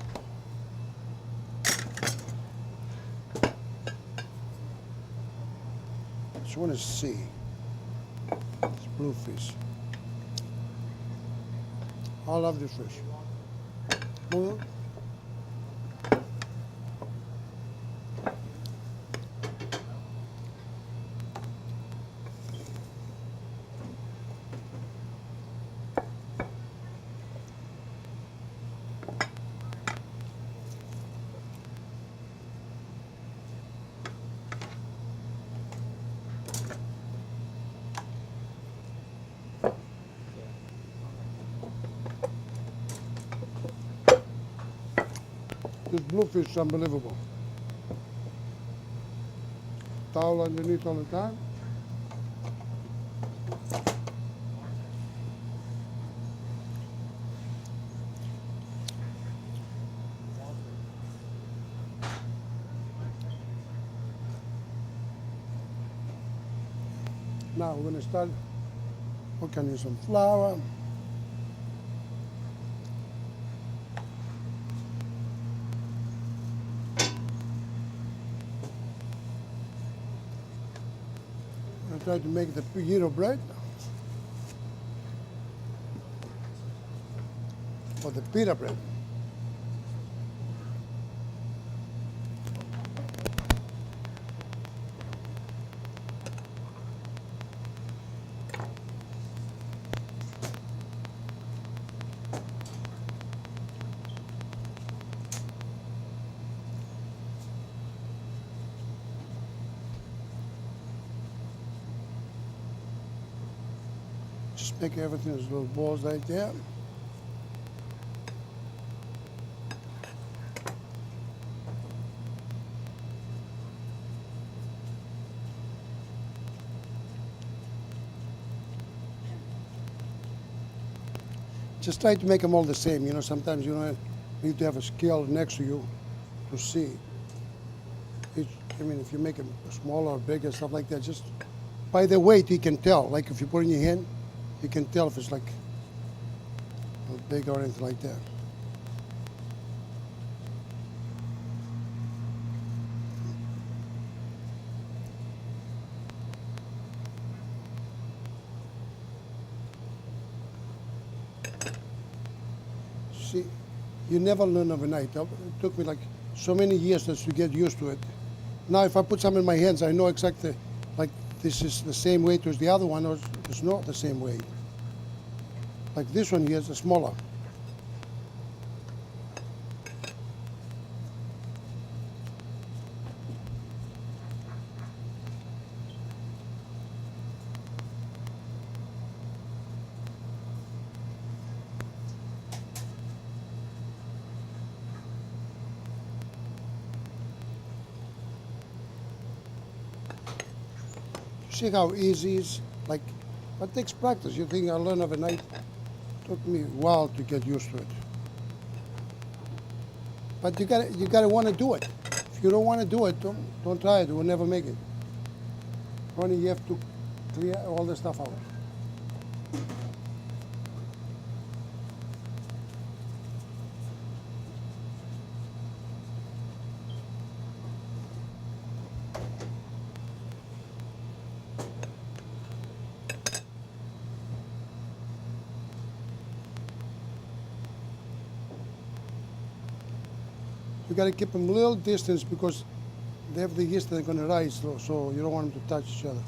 So This one is C. It's bluefish. I love this fish. Mhm. This bluefish is unbelievable. Towel underneath all the time. Now we're gonna start cooking in some flour. I try to make the gyro bread or the pita bread. Just make everything as little balls right there. Just try to make them all the same. You know, sometimes you don't need to have a scale next to you to see. I mean, if you make them smaller or bigger, stuff like that, just by the weight you can tell. Like if you put it in your hand, you can tell if it's like big or anything like that. See, you never learn overnight. It took me like so many years just to get used to it. Now if I put some in my hands, I know exactly, like this is the same weight as the other one, or it's not the same weight. Like this one here is smaller. See how easy it is? Like, but it takes practice. You think I learn overnight? Took me a while to get used to it. But you gotta want to do it. If you don't want to do it, don't try it. You will never make it. Only you have to clear all the stuff out. You got to keep them a little distance because they have the yeast that are going to rise, so you don't want them to touch each other.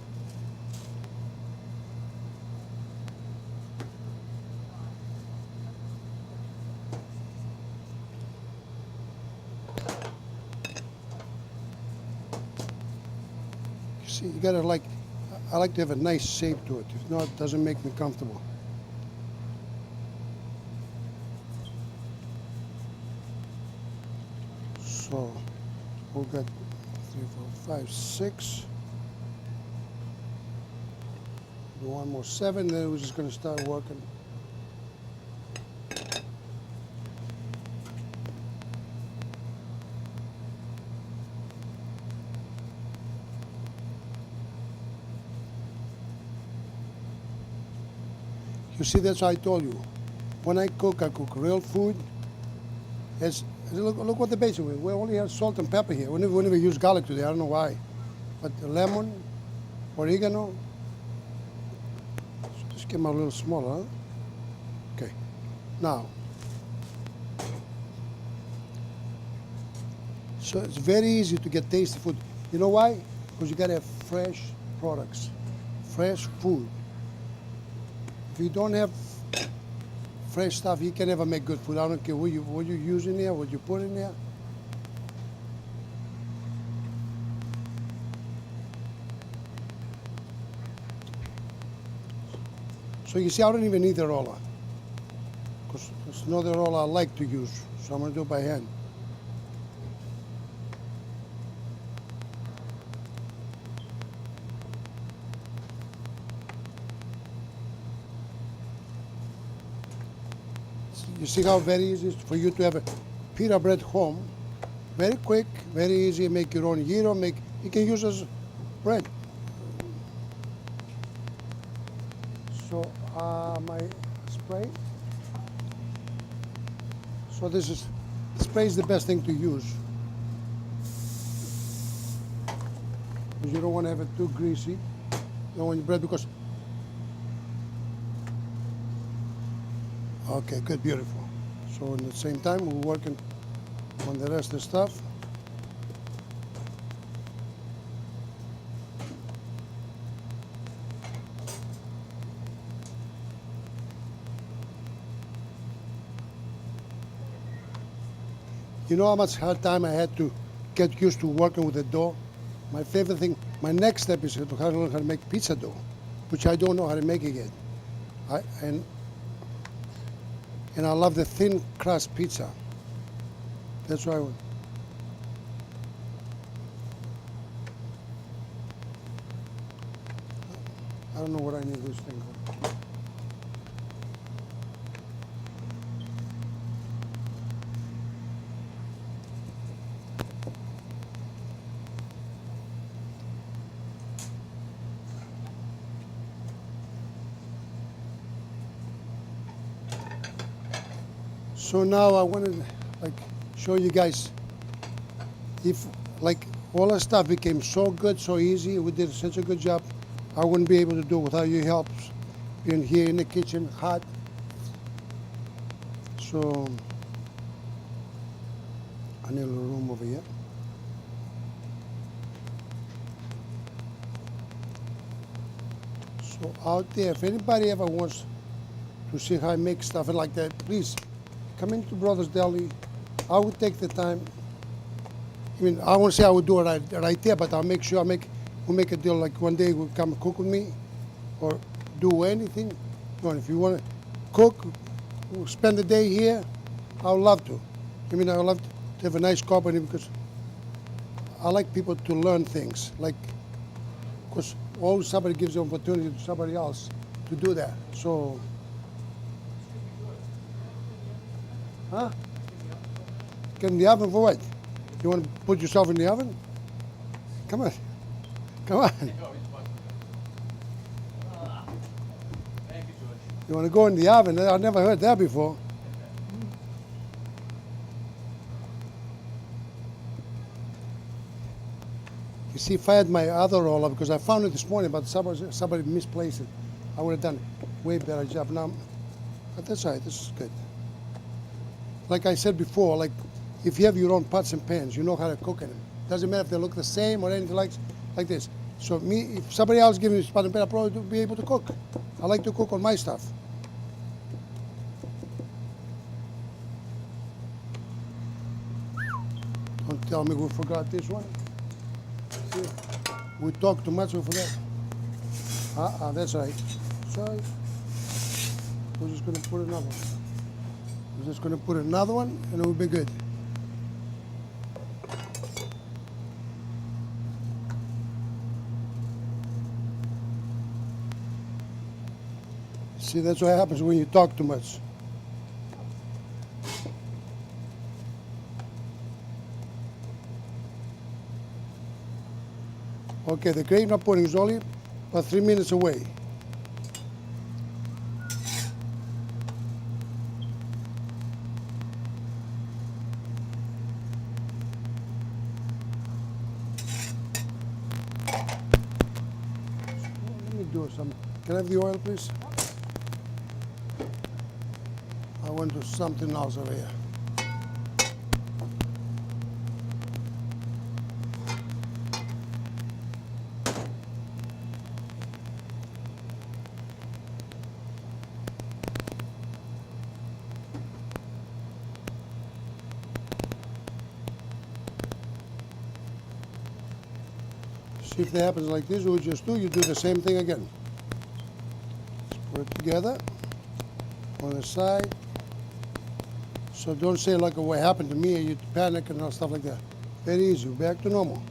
You see, you got to like, I like to have a nice shape to it. If not, it doesn't make me comfortable. So we've got 3, 4, 5, 6. Do one more 7, then we're just going to start working. You see, that's how I told you. When I cook real food. Look what the basic is. We only have salt and pepper here. We never use garlic today. I don't know why. But lemon, oregano. So this came out a little smaller, huh? Okay. Now, so it's very easy to get tasty food. You know why? Because you gotta have fresh products, fresh food. If you don't have fresh stuff, you can never make good food. I don't care what you use in there, what you put in there. So you see, I don't even need the roller, because there's no the roller I like to use, so I'm gonna do it by hand. You see how very easy it is for you to have a pita bread home. Very quick, very easy. Make your own gyro. You can use as bread. So my spray. So spray is the best thing to use, because you don't want to have it too greasy. You don't want your bread because. Okay, good, beautiful. So at the same time, we're working on the rest of the stuff. You know how much hard time I had to get used to working with the dough? My favorite thing, my next step is to learn how to make pizza dough, which I don't know how to make it yet. And I love the thin crust pizza. That's why I don't know what I need this thing for. So now I want to show you guys if all the stuff became so good, so easy. We did such a good job. I wouldn't be able to do it without your help. Being here in the kitchen, hot. So I need a little room over here. So out there, if anybody ever wants to see how I make stuff like that, please come into Brothers Deli. I would take the time. I mean, I won't say I would do it right there, but I'll make sure we'll make a deal. Like one day we'll come cook with me, or do anything. If you want to cook, we'll spend the day here. I would love to. I mean, I would love to have a nice company, because I like people to learn things. Because always somebody gives the opportunity to somebody else to do that. So. Huh? Get in the oven for what? You want to put yourself in the oven? Come on. Come on. Thank you, George. You want to go in the oven? I've never heard that before. You see, if I had my other roller, because I found it this morning, but somebody misplaced it, I would have done a way better job. Now, but that's all right. This is good. Like I said before, if you have your own pots and pans, you know how to cook in them. Doesn't matter if they look the same or anything like this. So if somebody else gives me a pot and pan, I'll probably be able to cook. I like to cook on my stuff. Don't tell me we forgot this one. See, we talked too much, we forgot. That's right. Sorry. We're just gonna put another one. I'm just going to put another one, and it will be good. See, that's what happens when you talk too much. Okay, the gravy I'm putting is only about 3 minutes away. do some. Can I have the oil, please? I want to do something else over here. See if it happens like this, what you just do, you do the same thing again. Just put it together on the side. So don't say like what happened to me, you panic and all stuff like that. Very easy, back to normal.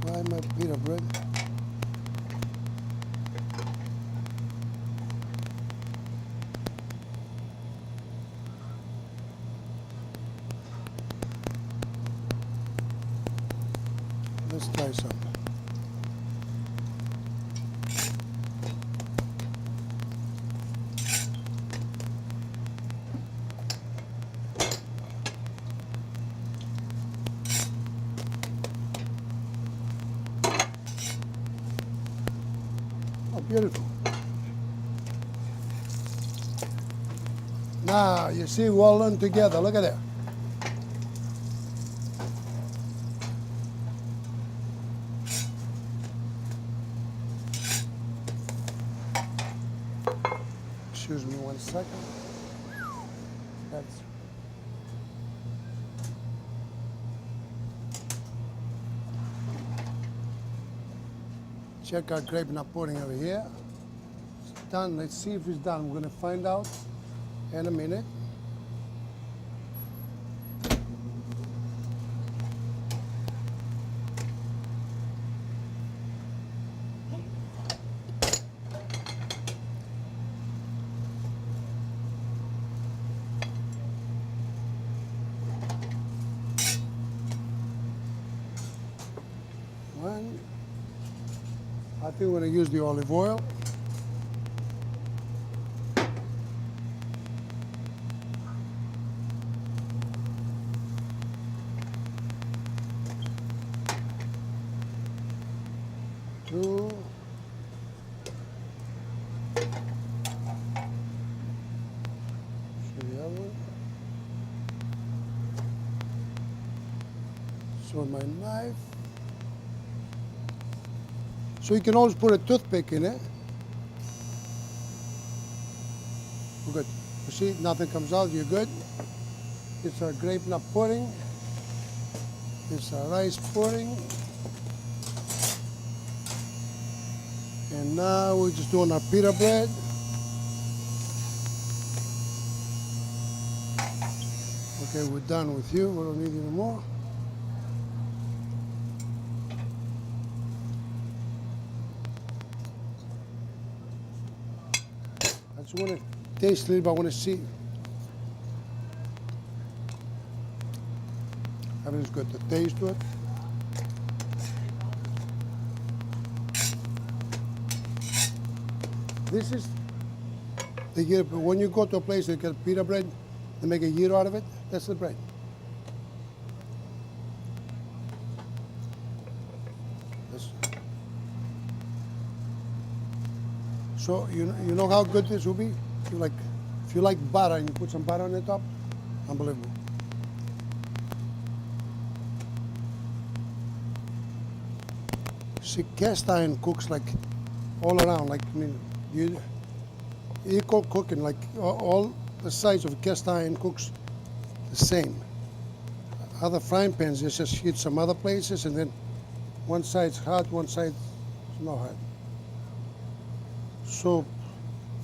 Why my pita bread? Let's try some. Oh, beautiful. Now, you see, well done together. Look at that. Excuse me 1 second. That's check our grape nut pudding over here. It's done. Let's see if it's done. We're going to find out in a minute. One. I think we're going to use the olive oil. Two. So the other one. So my knife. So you can always put a toothpick in it. We're good. You see, nothing comes out, you're good. It's our grape nut pudding. It's our rice pudding. And now we're just doing our pita bread. Okay, we're done with you. We don't need any more. I just want to taste a little bit. I want to see. Everything's got the taste to it. This is they get when you go to a place they get pita bread, they make a gyro out of it. That's the bread. So you know how good this will be? If you like butter and you put some butter on the top, unbelievable. See, cast iron cooks like all around. Like I mean, you equal cooking. Like all the sides of cast iron cooks the same. Other frying pans just heat some other places, and then one side's hot, one side's not hot. So,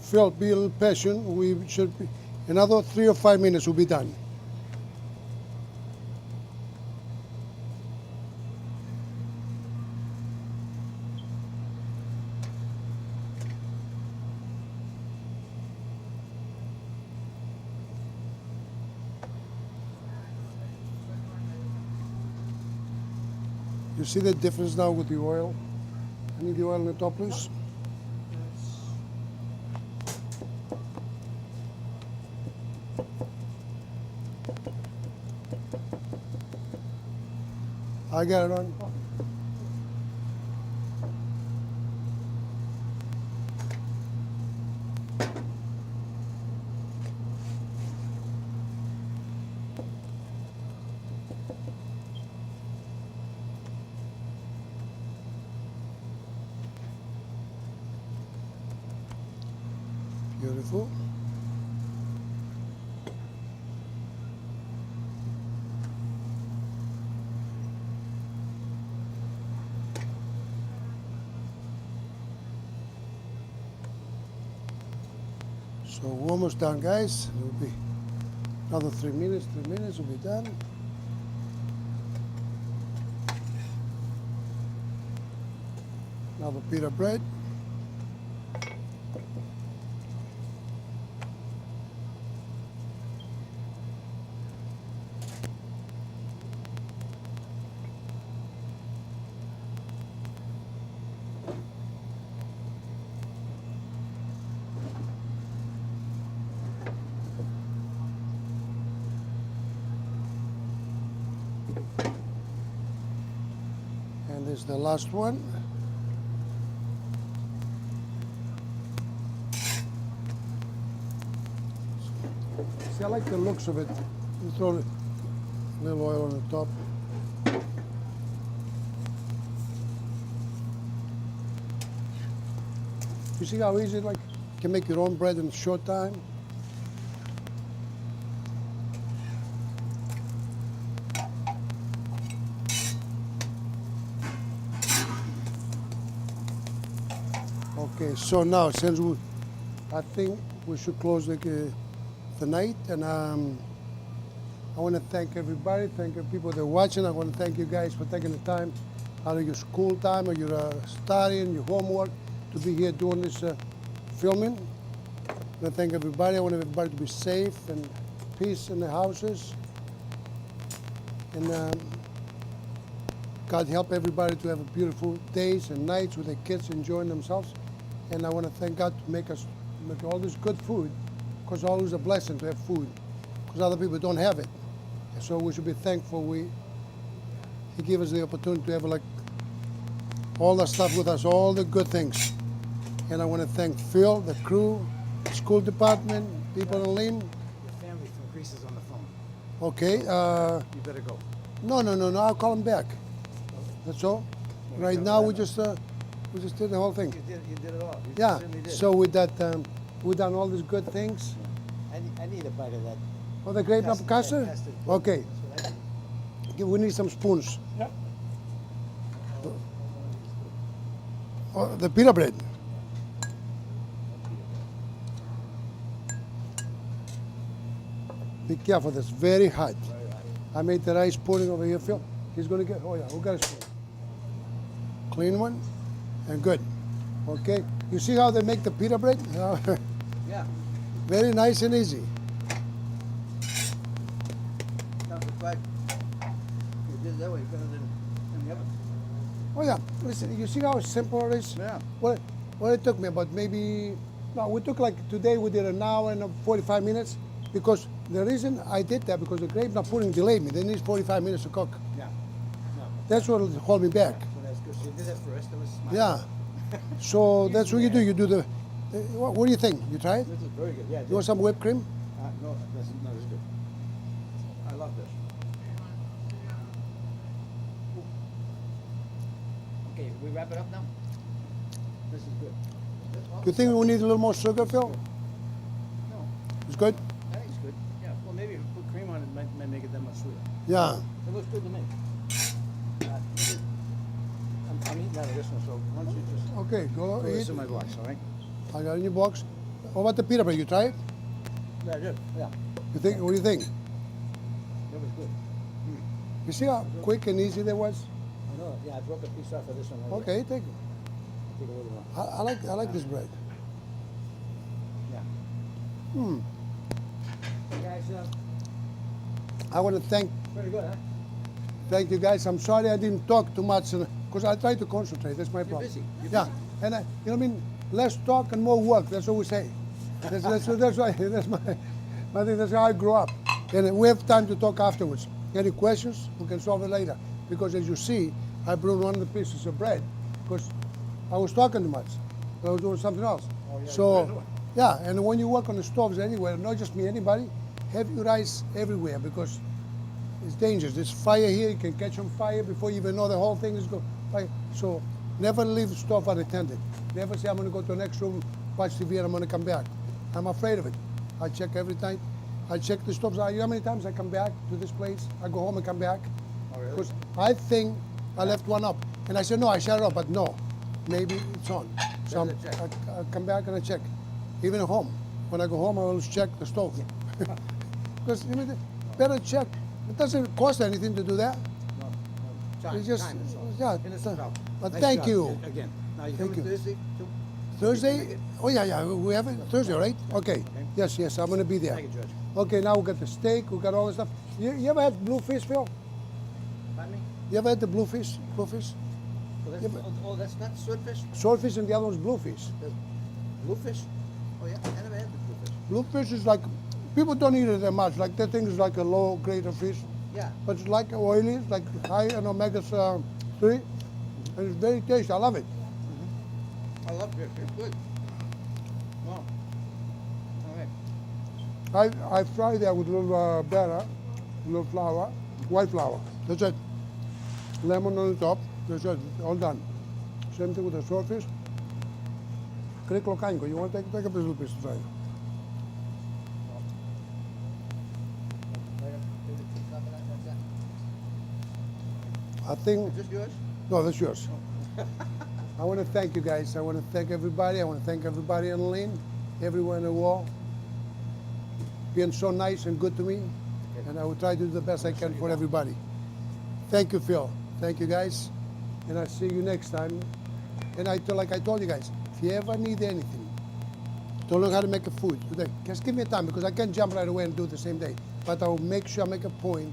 Phil, be a little patient. We should be, another 3 or 5 minutes will be done. You see the difference now with the oil? I need the oil on the top, please. I got it on. Beautiful. So we're almost done, guys. It'll be another 3 minutes. 3 minutes, we'll be done. Another pita bread. And this is the last one. See, I like the looks of it. You throw a little oil on the top. You see how easy, like, you can make your own bread in a short time? Okay, so now since I think we should close the night, and I want to thank everybody, thank the people that are watching. I want to thank you guys for taking the time out of your school time or your studying, your homework, to be here doing this filming. I want to thank everybody. I want everybody to be safe and peace in the houses, and God help everybody to have beautiful days and nights with their kids enjoying themselves. And I want to thank God to make all this good food, because it's always a blessing to have food, because other people don't have it. And so we should be thankful He gave us the opportunity to have like all the stuff with us, all the good things. And I want to thank Phil, the crew, school department, people in Lim. Your family from Greece is on the phone. Okay. You better go. No. I'll call him back. That's all. Right now we just did the whole thing. You did it all. You Yeah. certainly did. So with that, we've done all these good things. I need a bite of that. Oh, the grape apple custard? Custard. Okay. That's what I need. We need some spoons. Yep. Oh, the pita bread. Be careful, that's very hot. I made the rice pudding over here, Phil. He's gonna get, oh yeah, we got a spoon. Clean one, and good. Okay, you see how they make the pita bread? Yeah. Very nice and easy. Sounds like you did it that way better than in the oven. Oh yeah, listen, you see how simple it is? Yeah. What it took me about maybe, no, we took like, today we did an hour and 45 minutes, because the reason I did that, because the grape nut pudding delayed me. They need 45 minutes to cook. Yeah. No. That's what hold me back. So that's good. So you did that first. That was smart. Yeah. So that's what you do. You do the, what do you think? You try it? This is very good. Yeah. You want some whipped cream? No, that's good. I love this. Okay, we wrap it up now? This is good. Do you think we need a little more sugar, Phil? No, It's good? I think it's good. Yeah, well, maybe if we put cream on it, might make it that much sweeter. Yeah. It looks good to me. I'm eating out of this one, so why don't you just Okay, go throw this eat. in my box, all right? I got it in your box. What about the pita bread? You try it? Yeah, good. Yeah, You think? What do you think? that was good. You see how quick and easy that was? I know. Yeah, I broke a piece off of this one. Right Okay, take it. there. Take a little more. I like this bread. Yeah. Hmm. Hey guys, I want to thank pretty good, huh? you guys. I'm sorry I didn't talk too much because I try to concentrate. That's my You're problem. busy. You're Yeah, busy. and you know what I mean. Less talk and more work. That's what we say. That's why that's my thing. That's how I grew up. And we have time to talk afterwards. Any questions? We can solve it later. because as you see, I brought one of the pieces of bread because I was talking too much. I was doing something else. Oh, yeah, So, really? yeah, and when you work on the stoves anywhere, not just me, anybody, have your eyes everywhere because it's dangerous. There's fire here, you can catch on fire before you even know the whole thing is going fire. So never leave the stove unattended. Never say I'm going to go to the next room, watch TV, and I'm going to come back. I'm afraid of it. I check every time. I check the stoves. You know how many times I come back to this place? I go home and come back. Oh, really? Because I think I left one up. And I said, no, I shut it off, but no, maybe it's on. So Better check. I come back and I check. Even at home. When I go home, I always check the stove. Because better check. It doesn't cost anything to do that. No, no. Time, It's just, time is all. yeah. Innocent trouble. But Nice thank job. you. Again. Now you Thank Coming you. Thursday, too? Thursday? Oh, yeah. We have it Thursday, right? Okay. Yes, I'm going to be there. Thank you, George. Okay, now we got the steak. We got all the stuff. You ever had bluefish, Phil? Pardon me? You ever had the bluefish? Bluefish? Oh, that's, Yeah, but- that's not swordfish? Swordfish and the other one's bluefish. The bluefish? Oh, yeah, I never had the bluefish. Bluefish is like, people don't eat it that much. Like that thing is like a low grade of fish. Yeah. But it's like oily, it's like high in omega 3. And it's very tasty. I love it. I love fish. It's good. Wow. All right. I fry that with a little batter, a little flour, white flour. That's it. Lemon on the top. That's it. All done. Same thing with the swordfish. Kriklo kanko. You want to take a little piece to try? Right up to the top of that, that's it. I think, Is this yours? no, that's yours. I want to thank you guys. I want to thank everybody. I want to thank everybody in Lynn, everywhere in the world, being so nice and good to me. And I will try to do the best I can for everybody. Thank you, Phil. Thank you, guys. And I'll see you next time. And like I told you guys, if you ever need anything, don't learn how to make a food today, just give me a time because I can't jump right away and do it the same day. But I'll make sure I make a point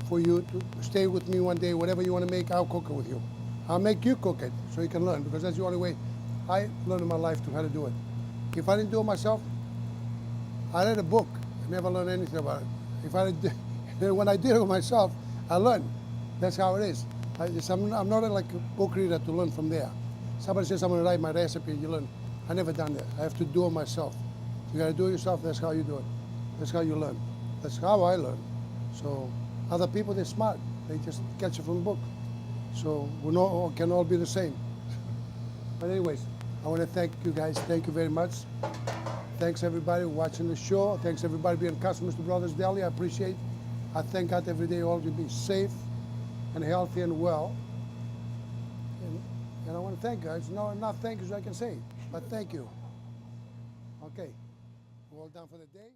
for you to stay with me one day. Whatever you want to make, I'll cook it with you. I'll make you cook it so you can learn because that's the only way I learned in my life to how to do it. If I didn't do it myself, I read a book. I never learned anything about it. If I did, when I did it myself, I learned. That's how it is. I'm not like a book reader to learn from there. Somebody says I'm going to write my recipe, you learn. I never done that. I have to do it myself. You got to do it yourself. That's how you do it. That's how you learn. That's how I learn. So other people, they're smart. They just catch it from a book. So we can all be the same. But anyways, I want to thank you guys. Thank you very much. Thanks everybody watching the show. Thanks everybody being customers to Brothers Deli. I appreciate. I thank God every day all of you be safe and healthy and well. And I want to thank you guys. No, not thank you as I can say, but thank you. Okay, we're all done for the day.